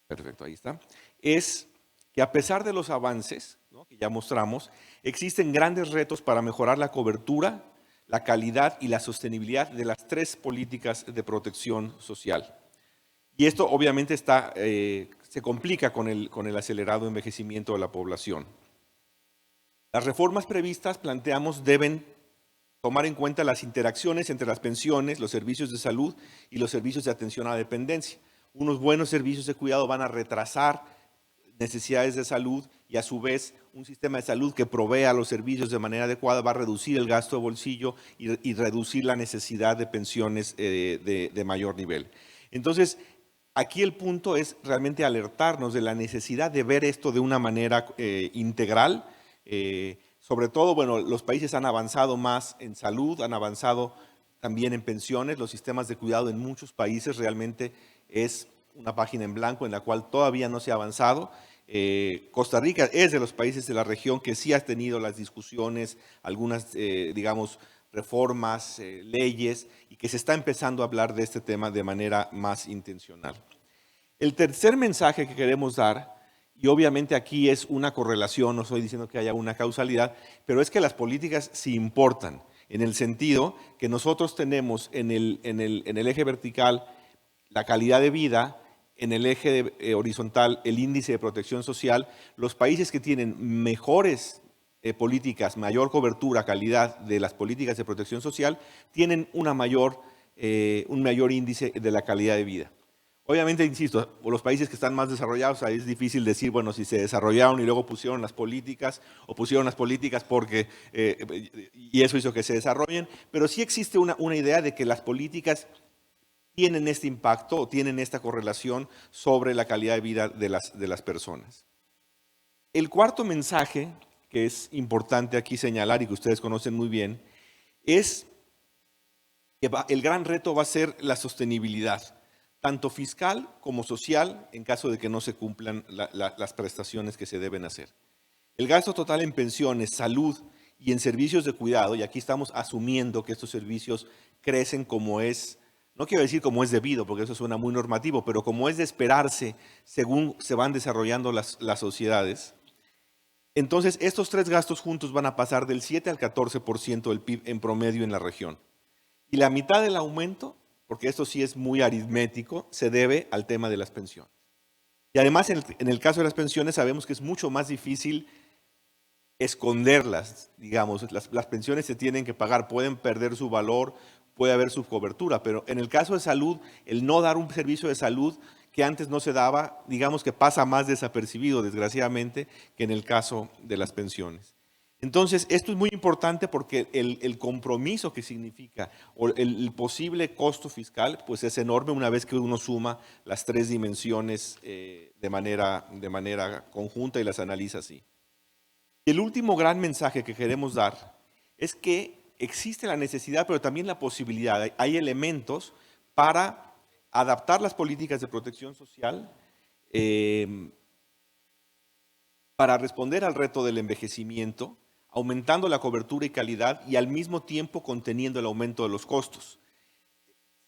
perfecto, ahí está, es que a pesar de los avances, ¿no?, que ya mostramos, existen grandes retos para mejorar la cobertura, la calidad y la sostenibilidad de las 3 políticas de protección social. Y esto obviamente se complica con el acelerado envejecimiento de la población. Las reformas previstas, planteamos, deben tomar en cuenta las interacciones entre las pensiones, los servicios de salud y los servicios de atención a la dependencia. Unos buenos servicios de cuidado van a retrasar necesidades de salud y a su vez un sistema de salud que provea los servicios de manera adecuada va a reducir el gasto de bolsillo y reducir la necesidad de pensiones de mayor nivel. Entonces, aquí el punto es realmente alertarnos de la necesidad de ver esto de una manera integral. Sobre todo, bueno, los países han avanzado más en salud, han avanzado también en pensiones. Los sistemas de cuidado en muchos países realmente es una página en blanco en la cual todavía no se ha avanzado. Costa Rica es de los países de la región que sí ha tenido las discusiones, algunas, digamos, reformas, leyes, y que se está empezando a hablar de este tema de manera más intencional. El tercer mensaje que queremos dar, y obviamente aquí es una correlación, no estoy diciendo que haya una causalidad, pero es que las políticas sí importan, en el sentido que nosotros tenemos en el eje vertical la calidad de vida, en el eje horizontal el índice de protección social. Los países que tienen mejores políticas, mayor cobertura, calidad de las políticas de protección social, tienen un mayor índice de la calidad de vida. Obviamente, insisto, los países que están más desarrollados, ahí es difícil decir, bueno, si se desarrollaron y luego pusieron las políticas, o pusieron las políticas porque, y eso hizo que se desarrollen, pero sí existe una idea de que las políticas tienen este impacto o tienen esta correlación sobre la calidad de vida de las personas. El cuarto mensaje, que es importante aquí señalar y que ustedes conocen muy bien, es que el gran reto va a ser la sostenibilidad, tanto fiscal como social, en caso de que no se cumplan las prestaciones que se deben hacer. El gasto total en pensiones, salud y en servicios de cuidado, y aquí estamos asumiendo que estos servicios crecen como es, no quiero decir como es debido, porque eso suena muy normativo, pero como es de esperarse según se van desarrollando las sociedades. Entonces, estos 3 gastos juntos van a pasar del 7 al 14% del PIB en promedio en la región. Y la mitad del aumento, porque esto sí es muy aritmético, se debe al tema de las pensiones. Y además, en el caso de las pensiones, sabemos que es mucho más difícil esconderlas, digamos. Las pensiones se tienen que pagar, pueden perder su valor, puede haber subcobertura, pero en el caso de salud, el no dar un servicio de salud que antes no se daba, digamos que pasa más desapercibido, desgraciadamente, que en el caso de las pensiones. Entonces, esto es muy importante porque el compromiso que significa o el posible costo fiscal, pues es enorme una vez que uno suma las 3 dimensiones de manera conjunta y las analiza así. Y el último gran mensaje que queremos dar es que existe la necesidad, pero también la posibilidad. Hay elementos para adaptar las políticas de protección social para responder al reto del envejecimiento, aumentando la cobertura y calidad y al mismo tiempo conteniendo el aumento de los costos.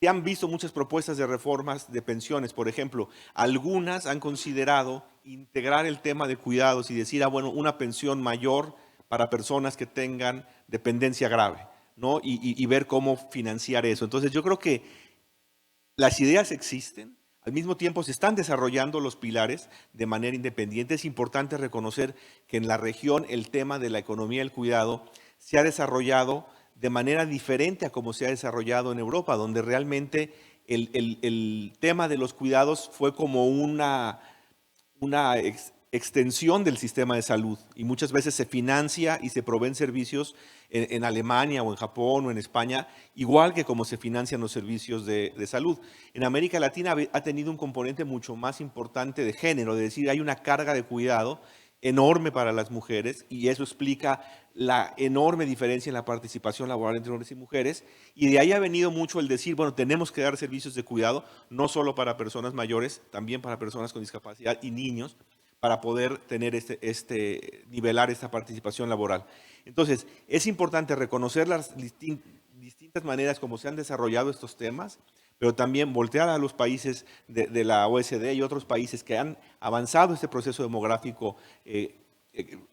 Se han visto muchas propuestas de reformas de pensiones, por ejemplo, algunas han considerado integrar el tema de cuidados y decir, bueno, una pensión mayor para personas que tengan dependencia grave, ¿no? Y ver cómo financiar eso. Entonces, yo creo que las ideas existen, al mismo tiempo se están desarrollando los pilares de manera independiente. Es importante reconocer que en la región el tema de la economía del cuidado se ha desarrollado de manera diferente a como se ha desarrollado en Europa, donde realmente el tema de los cuidados fue como una extensión del sistema de salud y muchas veces se financia y se proveen servicios en Alemania o en Japón o en España, igual que como se financian los servicios de salud. En América Latina ha tenido un componente mucho más importante de género, de decir, hay una carga de cuidado enorme para las mujeres y eso explica la enorme diferencia en la participación laboral entre hombres y mujeres, y de ahí ha venido mucho el decir, bueno, tenemos que dar servicios de cuidado, no solo para personas mayores, también para personas con discapacidad y niños, para poder tener nivelar esta participación laboral. Entonces, es importante reconocer las distintas maneras como se han desarrollado estos temas, pero también voltear a los países de la OECD y otros países que han avanzado este proceso demográfico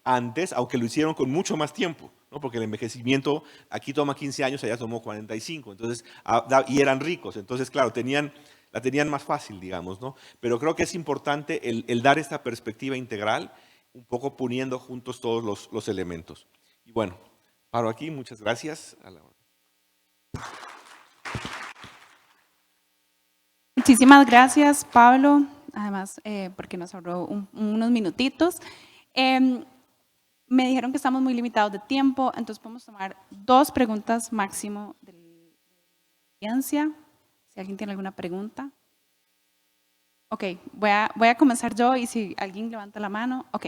antes, aunque lo hicieron con mucho más tiempo, ¿no? Porque el envejecimiento aquí toma 15 años, allá tomó 45, entonces, y eran ricos, entonces, claro, la tenían más fácil, digamos, ¿no? Pero creo que es importante el dar esta perspectiva integral, un poco poniendo juntos todos los elementos. Y bueno, paro aquí, muchas gracias. Muchísimas gracias, Pablo, además, porque nos ahorró unos minutitos. Me dijeron que estamos muy limitados de tiempo, entonces podemos tomar 2 preguntas máximo de la audiencia. Si alguien tiene alguna pregunta. Ok, voy a comenzar yo y si alguien levanta la mano. Ok,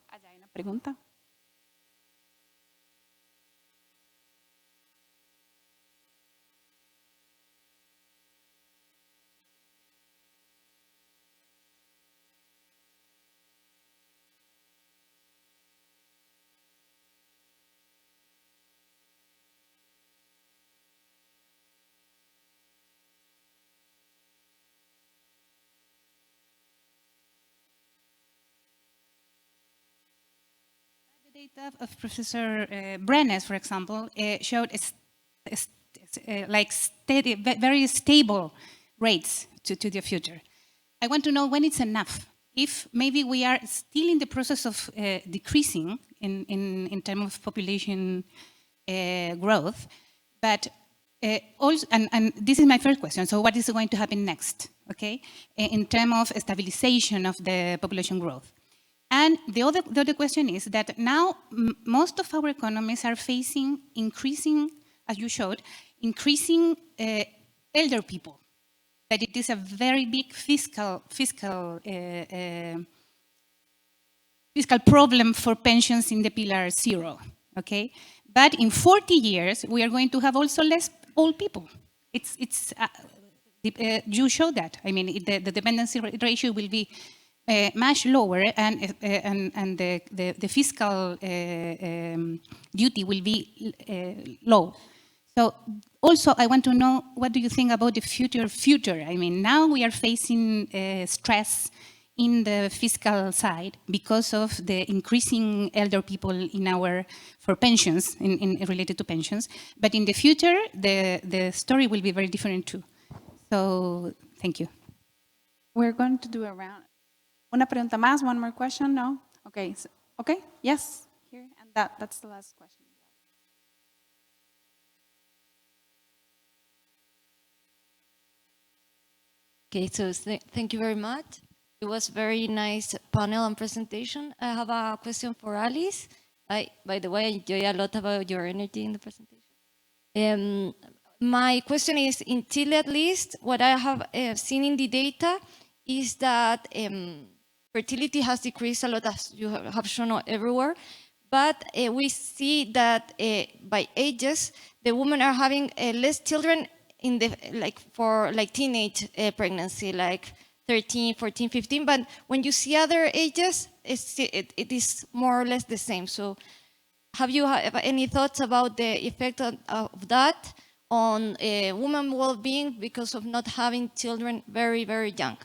allá hay una pregunta. The data of Professor Brenes, for example, showed like steady, very stable rates to the future. I want to know when it's enough. If maybe we are still in the process of decreasing in terms of population growth, but also, and this is my first question. So, what is going to happen next? Okay, in terms of stabilization of the population growth. And the other question is that now most of our economies are facing increasing, as you showed, increasing elder people. That it is a very big fiscal problem for pensions in the Pillar 0. Okay, but in 40 years we are going to have also less old people. You showed that. I mean, the dependency ratio will be much lower, and the fiscal duty will be low. So also I want to know, what do you think about the future? I mean, now we are facing stress in the fiscal side because of the increasing elder people for pensions, related to pensions. But in the future, the story will be very different too. So thank you. We're going to do a round. Una pregunta más, one more question, no? Okay, okay, yes, here, and that's the last question. Okay, so thank you very much. It was very nice panel and presentation. I have a question for Alice. By the way, I enjoy a lot about your energy in the presentation. My question is, in Chile at least, what I have seen in the data is that fertility has decreased a lot, as you have shown everywhere, but we see that by ages, the women are having less children in the for teenage pregnancy, like 13, 14, 15. But when you see other ages, it is more or less the same. So, have you any thoughts about the effect of that on women well-being because of not having children very, very young?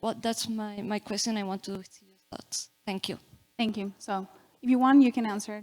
Well, that's my question. I want to see your thoughts. Thank you. Thank you. So if you want, you can answer.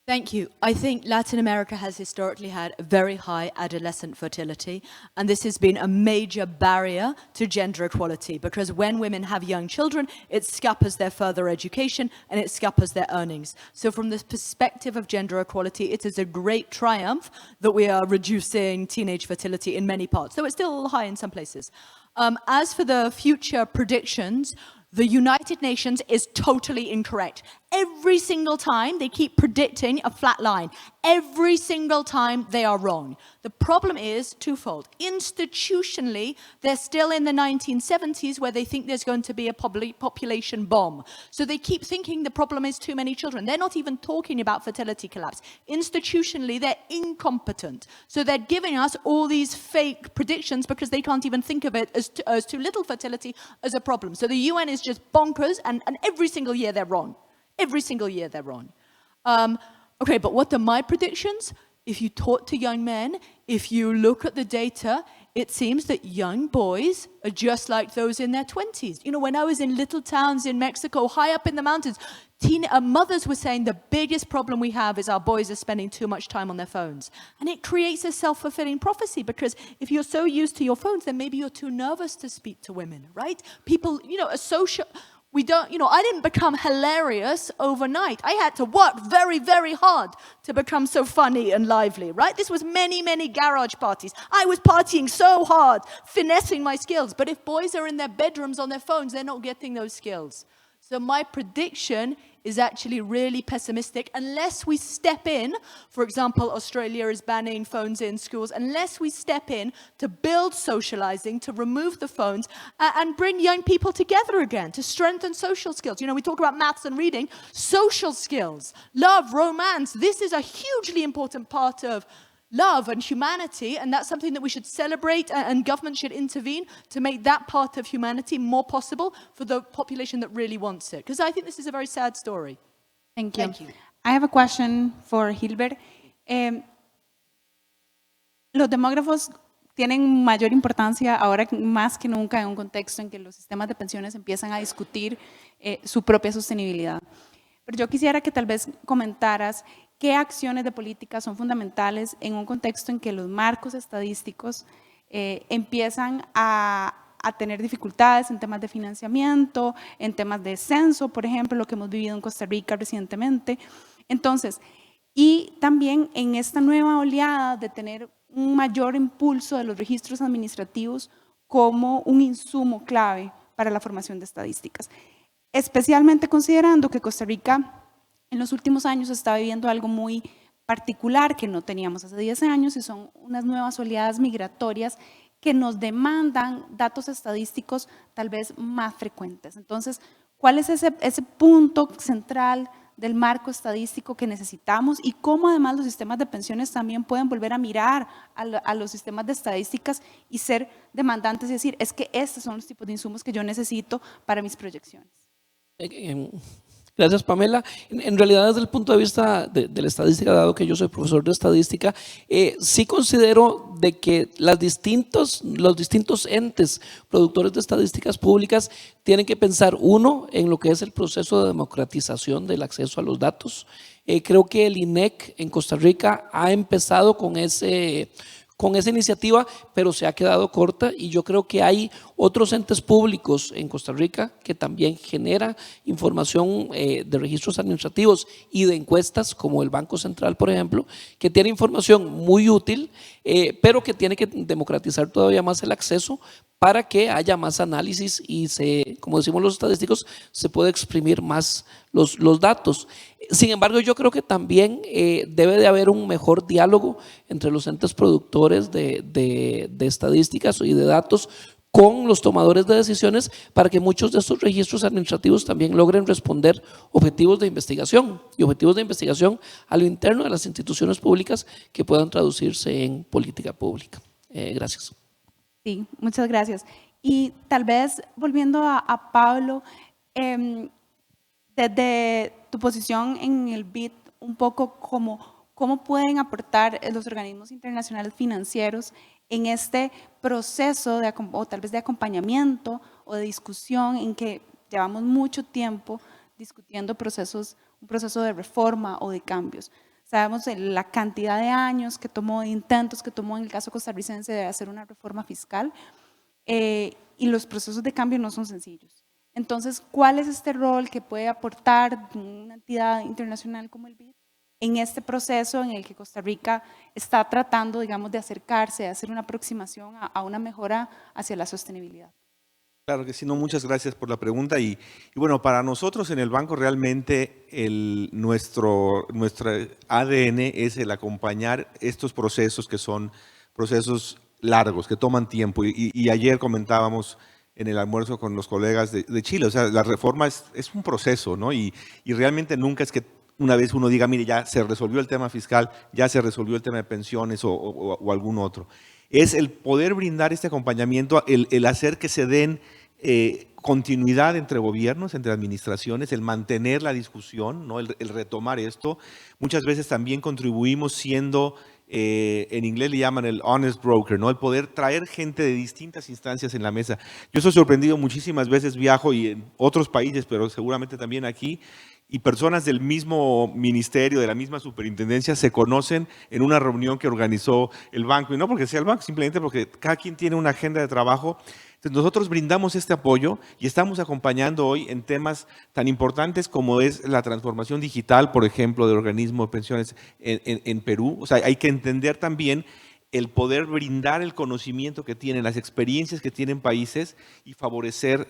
Thank you. I think Latin America has historically had a very high adolescent fertility, and this has been a major barrier to gender equality, because when women have young children, it scuppers their further education and it scuppers their earnings. So from the perspective of gender equality, it is a great triumph that we are reducing teenage fertility in many parts, though it's still high in some places. As for the future predictions, the United Nations is totally incorrect. Every single time they keep predicting a flat line. Every single time they are wrong. The problem is twofold. Institutionally, they're still in the 1970s where they think there's going to be a population bomb. So they keep thinking the problem is too many children. They're not even talking about fertility collapse. Institutionally, they're incompetent. So they're giving us all these fake predictions because they can't even think of it as too little fertility as a problem. So the UN is just bonkers, and every single year they're wrong. Every single year they're wrong. Okay, but what are my predictions? If you talk to young men, if you look at the data, it seems that young boys are just like those in their 20s. You know, when I was in little towns in Mexico, high up in the mountains, mothers were saying the biggest problem we have is our boys are spending too much time on their phones. And it creates a self-fulfilling prophecy, because if you're so used to your phones, then maybe you're too nervous to speak to women, right? People, you know, a social... We don't, you know, I didn't become hilarious overnight. I had to work very, very hard to become so funny and lively, right? This was many, many garage parties. I was partying so hard, finessing my skills. But if boys are in their bedrooms on their phones, they're not getting those skills. So my prediction is actually really pessimistic. Unless we step in, for example, Australia is banning phones in schools, unless we step in to build socializing, to remove the phones, and bring young people together again, to strengthen social skills. You know, we talk about maths and reading, social skills, love, romance. This is a hugely important part of love and humanity, and that's something that we should celebrate, and government should intervene to make that part of humanity more possible for the population that really wants it. Because I think this is a very sad story. Thank you. Thank you. I have a question for Hilbert. Los demógrafos tienen mayor importancia ahora más que nunca en un contexto en que los sistemas de pensiones empiezan a discutir su propia sostenibilidad. Pero yo quisiera que tal vez comentaras qué acciones de política son fundamentales en un contexto en que los marcos estadísticos empiezan a tener dificultades en temas de financiamiento, en temas de censo, por ejemplo, lo que hemos vivido en Costa Rica recientemente. Entonces, y también en esta nueva oleada de tener un mayor impulso de los registros administrativos como un insumo clave para la formación de estadísticas. Especialmente considerando que Costa Rica en los últimos años está viviendo algo muy particular que no teníamos hace 10 años, y son unas nuevas oleadas migratorias que nos demandan datos estadísticos tal vez más frecuentes. Entonces, ¿cuál es ese punto central del marco estadístico que necesitamos, y cómo además los sistemas de pensiones también pueden volver a mirar a los sistemas de estadísticas y ser demandantes y decir, es que estos son los tipos de insumos que yo necesito para mis proyecciones? Gracias, Pamela. En realidad, desde el punto de vista de la estadística, dado que yo soy profesor de estadística, sí considero de que los distintos entes productores de estadísticas públicas tienen que pensar, uno, en lo que es el proceso de democratización del acceso a los datos. Creo que el INEC en Costa Rica ha empezado con esa iniciativa, pero se ha quedado corta, y yo creo que hay otros entes públicos en Costa Rica que también generan información de registros administrativos y de encuestas, como el Banco Central, por ejemplo, que tiene información muy útil, pero que tiene que democratizar todavía más el acceso para que haya más análisis y como decimos los estadísticos, se puede exprimir más los datos. Sin embargo, yo creo que también debe de haber un mejor diálogo entre los entes productores de estadísticas y de datos con los tomadores de decisiones, para que muchos de estos registros administrativos también logren responder objetivos de investigación, y objetivos de investigación a lo interno de las instituciones públicas que puedan traducirse en política pública. Gracias. Sí, muchas gracias. Y tal vez volviendo a Pablo, desde tu posición en el BID, un poco cómo pueden aportar los organismos internacionales financieros en este proceso o tal vez de acompañamiento o de discusión, en que llevamos mucho tiempo discutiendo un proceso de reforma o de cambios. Sabemos de la cantidad de años que tomó, de intentos que tomó en el caso costarricense de hacer una reforma fiscal, y los procesos de cambio no son sencillos. Entonces, ¿cuál es este rol que puede aportar una entidad internacional como el BID en este proceso en el que Costa Rica está tratando, digamos, de acercarse, de hacer una aproximación a una mejora hacia la sostenibilidad? Claro que sí, no, muchas gracias por la pregunta. Y bueno, para nosotros en el banco realmente nuestro ADN es el acompañar estos procesos que son procesos largos, que toman tiempo. Y ayer comentábamos en el almuerzo con los colegas de Chile, o sea, la reforma es un proceso, ¿no? Y realmente nunca es que una vez uno diga, mire, ya se resolvió el tema fiscal, ya se resolvió el tema de pensiones o algún otro. Es el poder brindar este acompañamiento, el hacer que se den continuidad entre gobiernos, entre administraciones, el mantener la discusión, ¿no? el retomar esto. Muchas veces también contribuimos siendo, en inglés le llaman el honest broker, ¿no? El poder traer gente de distintas instancias en la mesa. Yo soy sorprendido, muchísimas veces viajo y en otros países, pero seguramente también aquí, y personas del mismo ministerio, de la misma superintendencia, se conocen en una reunión que organizó el banco, y no porque sea el banco, simplemente porque cada quien tiene una agenda de trabajo. Entonces nosotros brindamos este apoyo y estamos acompañando hoy en temas tan importantes como es la transformación digital, por ejemplo, del organismo de pensiones en Perú. O sea, hay que entender también el poder brindar el conocimiento que tienen, las experiencias que tienen países y favorecer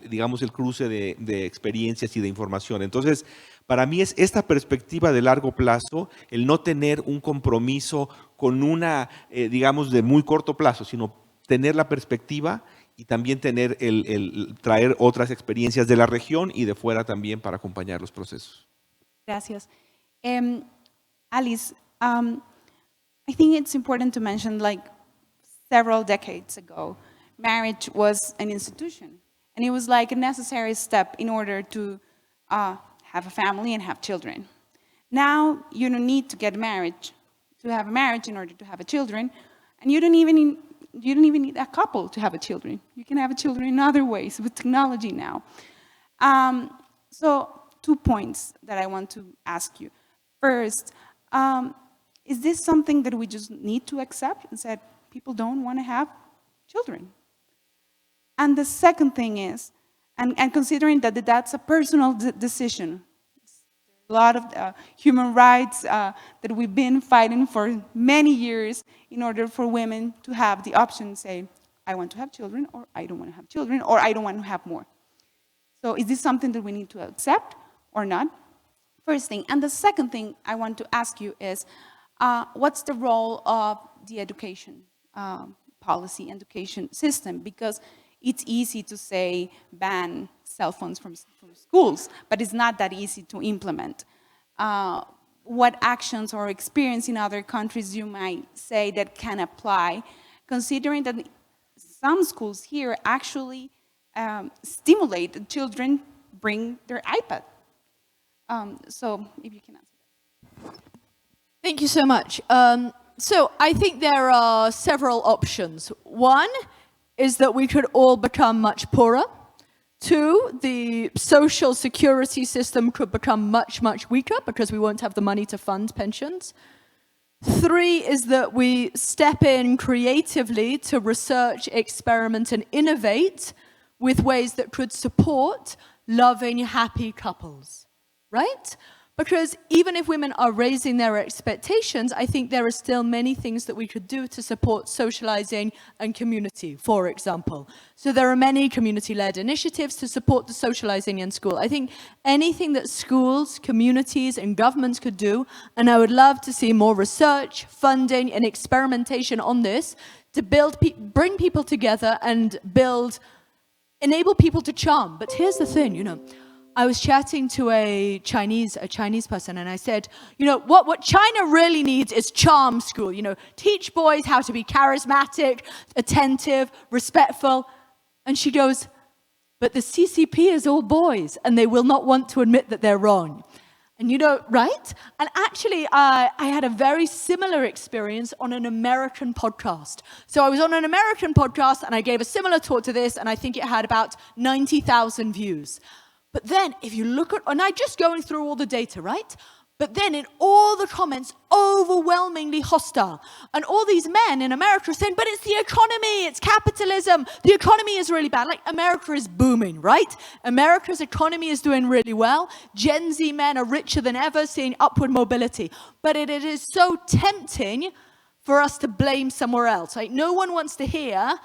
digamos, el cruce de experiencias y de información. Entonces, para mí es esta perspectiva de largo plazo, el no tener un compromiso con una, digamos, de muy corto plazo, sino tener la perspectiva y también tener traer otras experiencias de la región y de fuera también para acompañar los procesos. Gracias. Alice, I think it's important to mention, like several decades ago, marriage was an institution, and it was like a necessary step in order to have a family and have children. Now, you don't need to get married to have a marriage in order to have a children, and you don't even need a couple to have a children. You can have a children in other ways with technology now. So 2 points that I want to ask you. First, is this something that we just need to accept and say people don't want to have children? And the second thing is, and considering that that's a personal decision, a lot of human rights that we've been fighting for many years in order for women to have the option to say, I want to have children, or I don't want to have children, or I don't want to have more. So is this something that we need to accept or not? First thing. And the second thing I want to ask you is, what's the role of the education policy, education system? Because it's easy to say ban cell phones from schools, but it's not that easy to implement. What actions or experience in other countries you might say that can apply, considering that some schools here actually stimulate the children bring their iPad? So if you can answer that. Thank you so much. So I think there are several options. One is that we could all become much poorer. Two, the social security system could become much, much weaker because we won't have the money to fund pensions. Three is that we step in creatively to research, experiment, and innovate with ways that could support loving, happy couples, right? Because even if women are raising their expectations, I think there are still many things that we could do to support socializing and community, for example. So there are many community-led initiatives to support the socializing in school. I think anything that schools, communities, and governments could do, and I would love to see more research, funding, and experimentation on this to bring people together and enable people to charm. But here's the thing, you know, I was chatting to a Chinese person, and I said, you know, what China really needs is charm school. You know, teach boys how to be charismatic, attentive, respectful. And she goes, but the CCP is all boys, and they will not want to admit that they're wrong. And you know, right? And actually, I had a very similar experience on an American podcast. So I was on an American podcast, and I gave a similar talk to this, and I think it had about 90,000 views. But then, if you look at, and I'm just going through all the data, right? But then in all the comments, overwhelmingly hostile. And all these men in America are saying, but it's the economy, it's capitalism. The economy is really bad. Like, America is booming, right? America's economy is doing really well. Gen Z men are richer than ever, seeing upward mobility. But it is so tempting for us to blame somewhere else. Like, no one wants to hear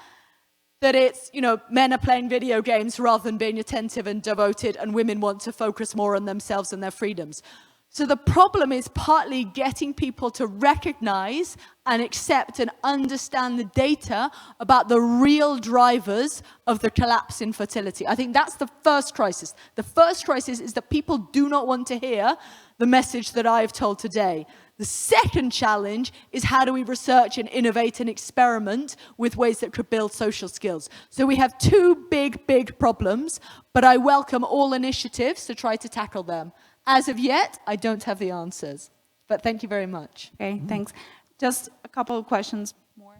that it's, men are playing video games rather than being attentive and devoted, and women want to focus more on themselves and their freedoms. So the problem is partly getting people to recognize and accept and understand the data about the real drivers of the collapse in fertility. I think that's the first crisis. The first crisis is that people do not want to hear the message that I have told today. The second challenge is, how do we research and innovate and experiment with ways that could build social skills? So we have two big problems, but I welcome all initiatives to try to tackle them. As of yet, I don't have the answers, but thank you very much. Okay, thanks. Just a couple of questions more.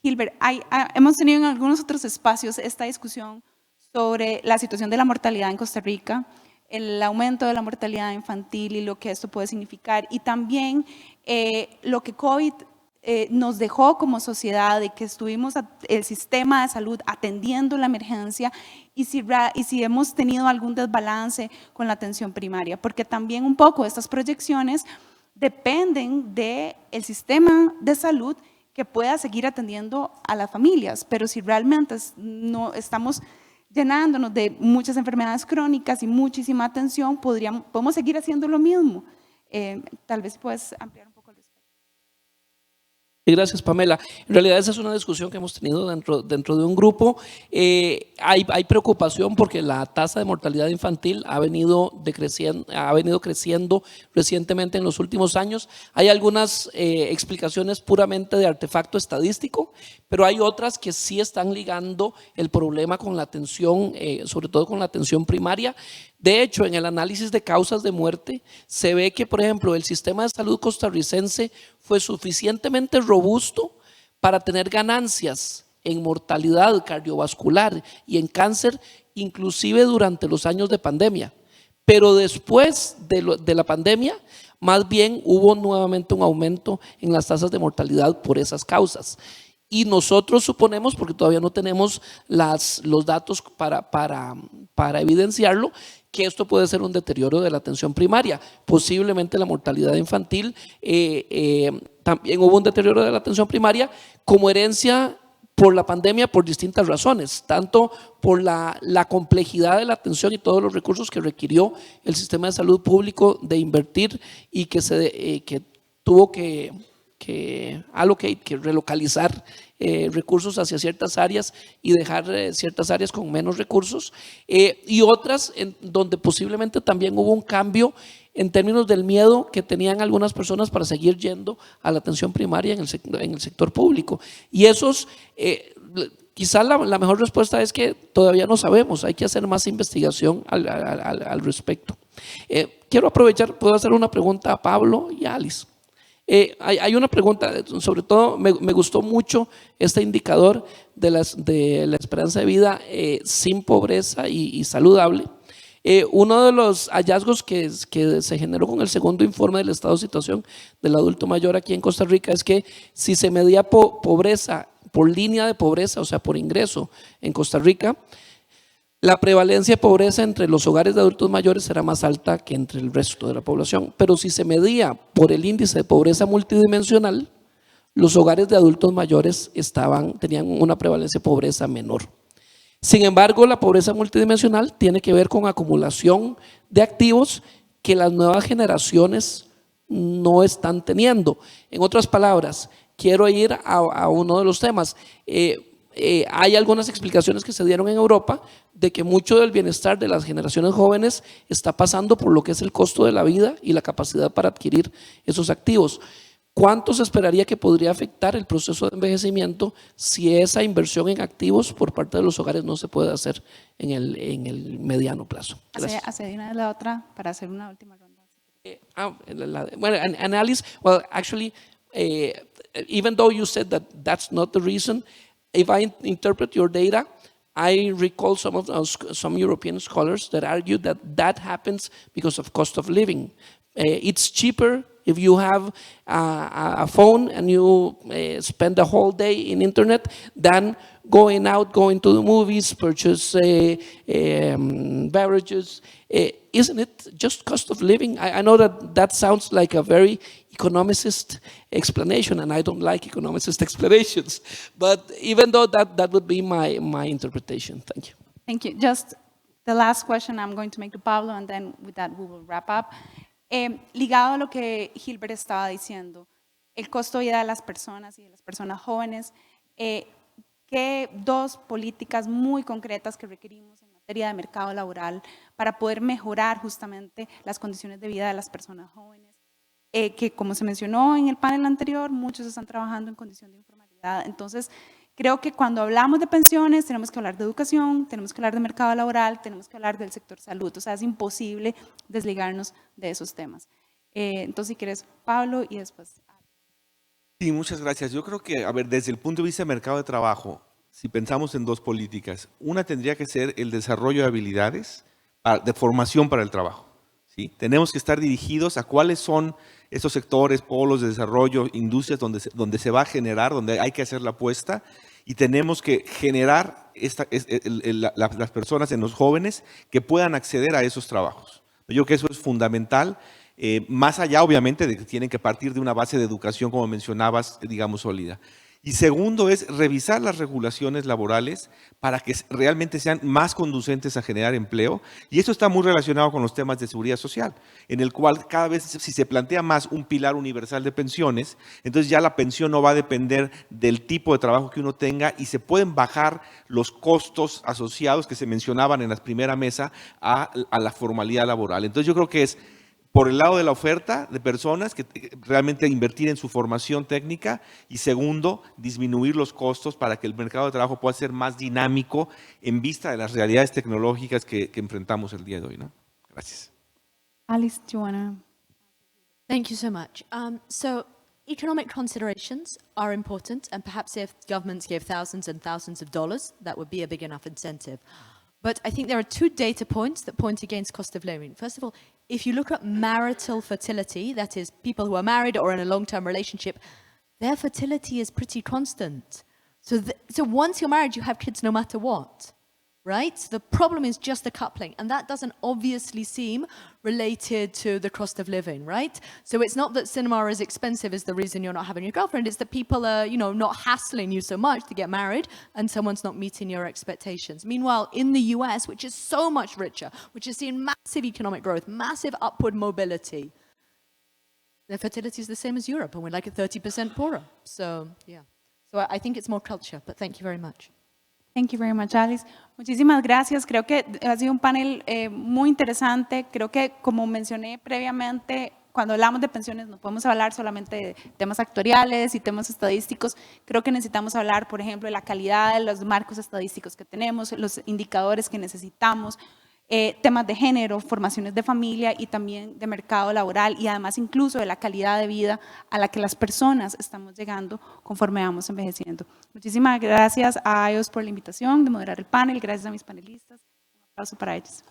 Gilbert, hemos tenido en algunos otros espacios esta discusión sobre la situación de la mortalidad en Costa Rica, el aumento de la mortalidad infantil y lo que esto puede significar, y también lo que COVID nos dejó como sociedad, de que estuvimos el sistema de salud atendiendo la emergencia, y si hemos tenido algún desbalance con la atención primaria, porque también un poco estas proyecciones dependen del sistema de salud que pueda seguir atendiendo a las familias, pero si realmente no estamos llenándonos de muchas enfermedades crónicas y muchísima atención, podemos seguir haciendo lo mismo. Tal vez puedes ampliar un poco el respecto. Gracias, Pamela. En realidad esa es una discusión que hemos tenido dentro de un grupo. Hay preocupación porque la tasa de mortalidad infantil ha venido creciendo recientemente en los últimos años. Hay algunas explicaciones puramente de artefacto estadístico, pero hay otras que sí están ligando el problema con la atención, sobre todo con la atención primaria. De hecho, en el análisis de causas de muerte se ve que, por ejemplo, el sistema de salud costarricense fue suficientemente robusto para tener ganancias en mortalidad cardiovascular y en cáncer, inclusive durante los años de pandemia. Pero después de la pandemia, más bien hubo nuevamente un aumento en las tasas de mortalidad por esas causas. Y nosotros suponemos, porque todavía no tenemos los datos para evidenciarlo, que esto puede ser un deterioro de la atención primaria. Posiblemente la mortalidad infantil, también hubo un deterioro de la atención primaria como herencia por la pandemia por distintas razones, tanto por la complejidad de la atención y todos los recursos que requirió el sistema de salud público de invertir y que tuvo que relocalizar recursos hacia ciertas áreas y dejar ciertas áreas con menos recursos, y otras en donde posiblemente también hubo un cambio en términos del miedo que tenían algunas personas para seguir yendo a la atención primaria en el sector público. Y esos, quizá la mejor respuesta es que todavía no sabemos, hay que hacer más investigación al respecto. Quiero aprovechar, puedo hacer una pregunta a Pablo y a Alice. Hay una pregunta, sobre todo me gustó mucho este indicador de la esperanza de vida sin pobreza y saludable. Uno de los hallazgos que se generó con el segundo informe del estado de situación del adulto mayor aquí en Costa Rica es que si se medía pobreza por línea de pobreza, o sea por ingreso en Costa Rica, la prevalencia de pobreza entre los hogares de adultos mayores era más alta que entre el resto de la población, pero si se medía por el índice de pobreza multidimensional, los hogares de adultos mayores tenían una prevalencia de pobreza menor. Sin embargo, la pobreza multidimensional tiene que ver con acumulación de activos que las nuevas generaciones no están teniendo. En otras palabras, quiero ir a uno de los temas. Hay algunas explicaciones que se dieron en Europa de que mucho del bienestar de las generaciones jóvenes está pasando por lo que es el costo de la vida y la capacidad para adquirir esos activos. ¿Cuánto se esperaría que podría afectar el proceso de envejecimiento si esa inversión en activos por parte de los hogares no se puede hacer en el mediano plazo? Gracias. Hace una de la otra para hacer una última ronda. Bueno, and Alice, well, actually, even though you said that that's not the reason, if I interpret your data, I recall some European scholars that argue that happens because of cost of living. it's cheaper if you have a phone and you spend the whole day in internet than going out, going to the movies, purchase beverages. Isn't it just cost of living? I know that sounds like a very economicist explanation, and I don't like economicist explanations. But even though that would be my interpretation. Thank you. Thank you. Just the last question I'm going to make to Pablo, and then with that we will wrap up. Ligado a lo que Gilbert estaba diciendo, el costo de vida de las personas y de las personas jóvenes, ¿qué dos políticas muy concretas que requerimos en materia de mercado laboral para poder mejorar justamente las condiciones de vida de las personas jóvenes? Que como se mencionó en el panel anterior, muchos están trabajando en condición de informalidad. Entonces, creo que cuando hablamos de pensiones tenemos que hablar de educación, tenemos que hablar de mercado laboral, tenemos que hablar del sector salud. O sea, es imposible desligarnos de esos temas. Entonces, si quieres, Pablo, y después. Sí, muchas gracias. Yo creo que, a ver, desde el punto de vista del mercado de trabajo, si pensamos en dos políticas, una tendría que ser el desarrollo de habilidades de formación para el trabajo. ¿Sí? Tenemos que estar dirigidos a cuáles son esos sectores, polos de desarrollo, industrias donde se va a generar, donde hay que hacer la apuesta, y tenemos que generar las personas, en los jóvenes, que puedan acceder a esos trabajos. Yo creo que eso es fundamental, más allá obviamente de que tienen que partir de una base de educación, como mencionabas, digamos, sólida. Y segundo es revisar las regulaciones laborales para que realmente sean más conducentes a generar empleo. Y eso está muy relacionado con los temas de seguridad social, en el cual cada vez si se plantea más un pilar universal de pensiones, entonces ya la pensión no va a depender del tipo de trabajo que uno tenga y se pueden bajar los costos asociados que se mencionaban en la primera mesa a la formalidad laboral. Entonces yo creo que es por el lado de la oferta de personas, que realmente invertir en su formación técnica, y segundo, disminuir los costos para que el mercado de trabajo pueda ser más dinámico en vista de las realidades tecnológicas que enfrentamos el día de hoy, ¿no? Gracias. Alice, do you wanna? Thank you so much. So economic considerations are important, and perhaps if governments gave thousands and thousands of dollars, that would be a big enough incentive. But I think there are two data points that point against cost of living. First of all, if you look at marital fertility, that is people who are married or in a long-term relationship, their fertility is pretty constant. So once you're married, you have kids no matter what, right? The problem is just the coupling, and that doesn't obviously seem related to the cost of living, right? So it's not that cinema is expensive is the reason you're not having a girlfriend, it's that people are, not hassling you so much to get married and someone's not meeting your expectations. Meanwhile, in the US, which is so much richer, which is seeing massive economic growth, massive upward mobility, their fertility is the same as Europe, and we're like 30% poorer. So, yeah. So I think it's more culture, but thank you very much. Thank you very much, Alice. Muchísimas gracias. Creo que ha sido un panel muy interesante. Creo que, como mencioné previamente, cuando hablamos de pensiones no podemos hablar solamente de temas actuariales y temas estadísticos. Creo que necesitamos hablar, por ejemplo, de la calidad de los marcos estadísticos que tenemos, los indicadores que necesitamos, temas de género, formaciones de familia y también de mercado laboral, y además incluso de la calidad de vida a la que las personas estamos llegando conforme vamos envejeciendo. Muchísimas gracias a ellos por la invitación de moderar el panel, gracias a mis panelistas. Un aplauso para ellos.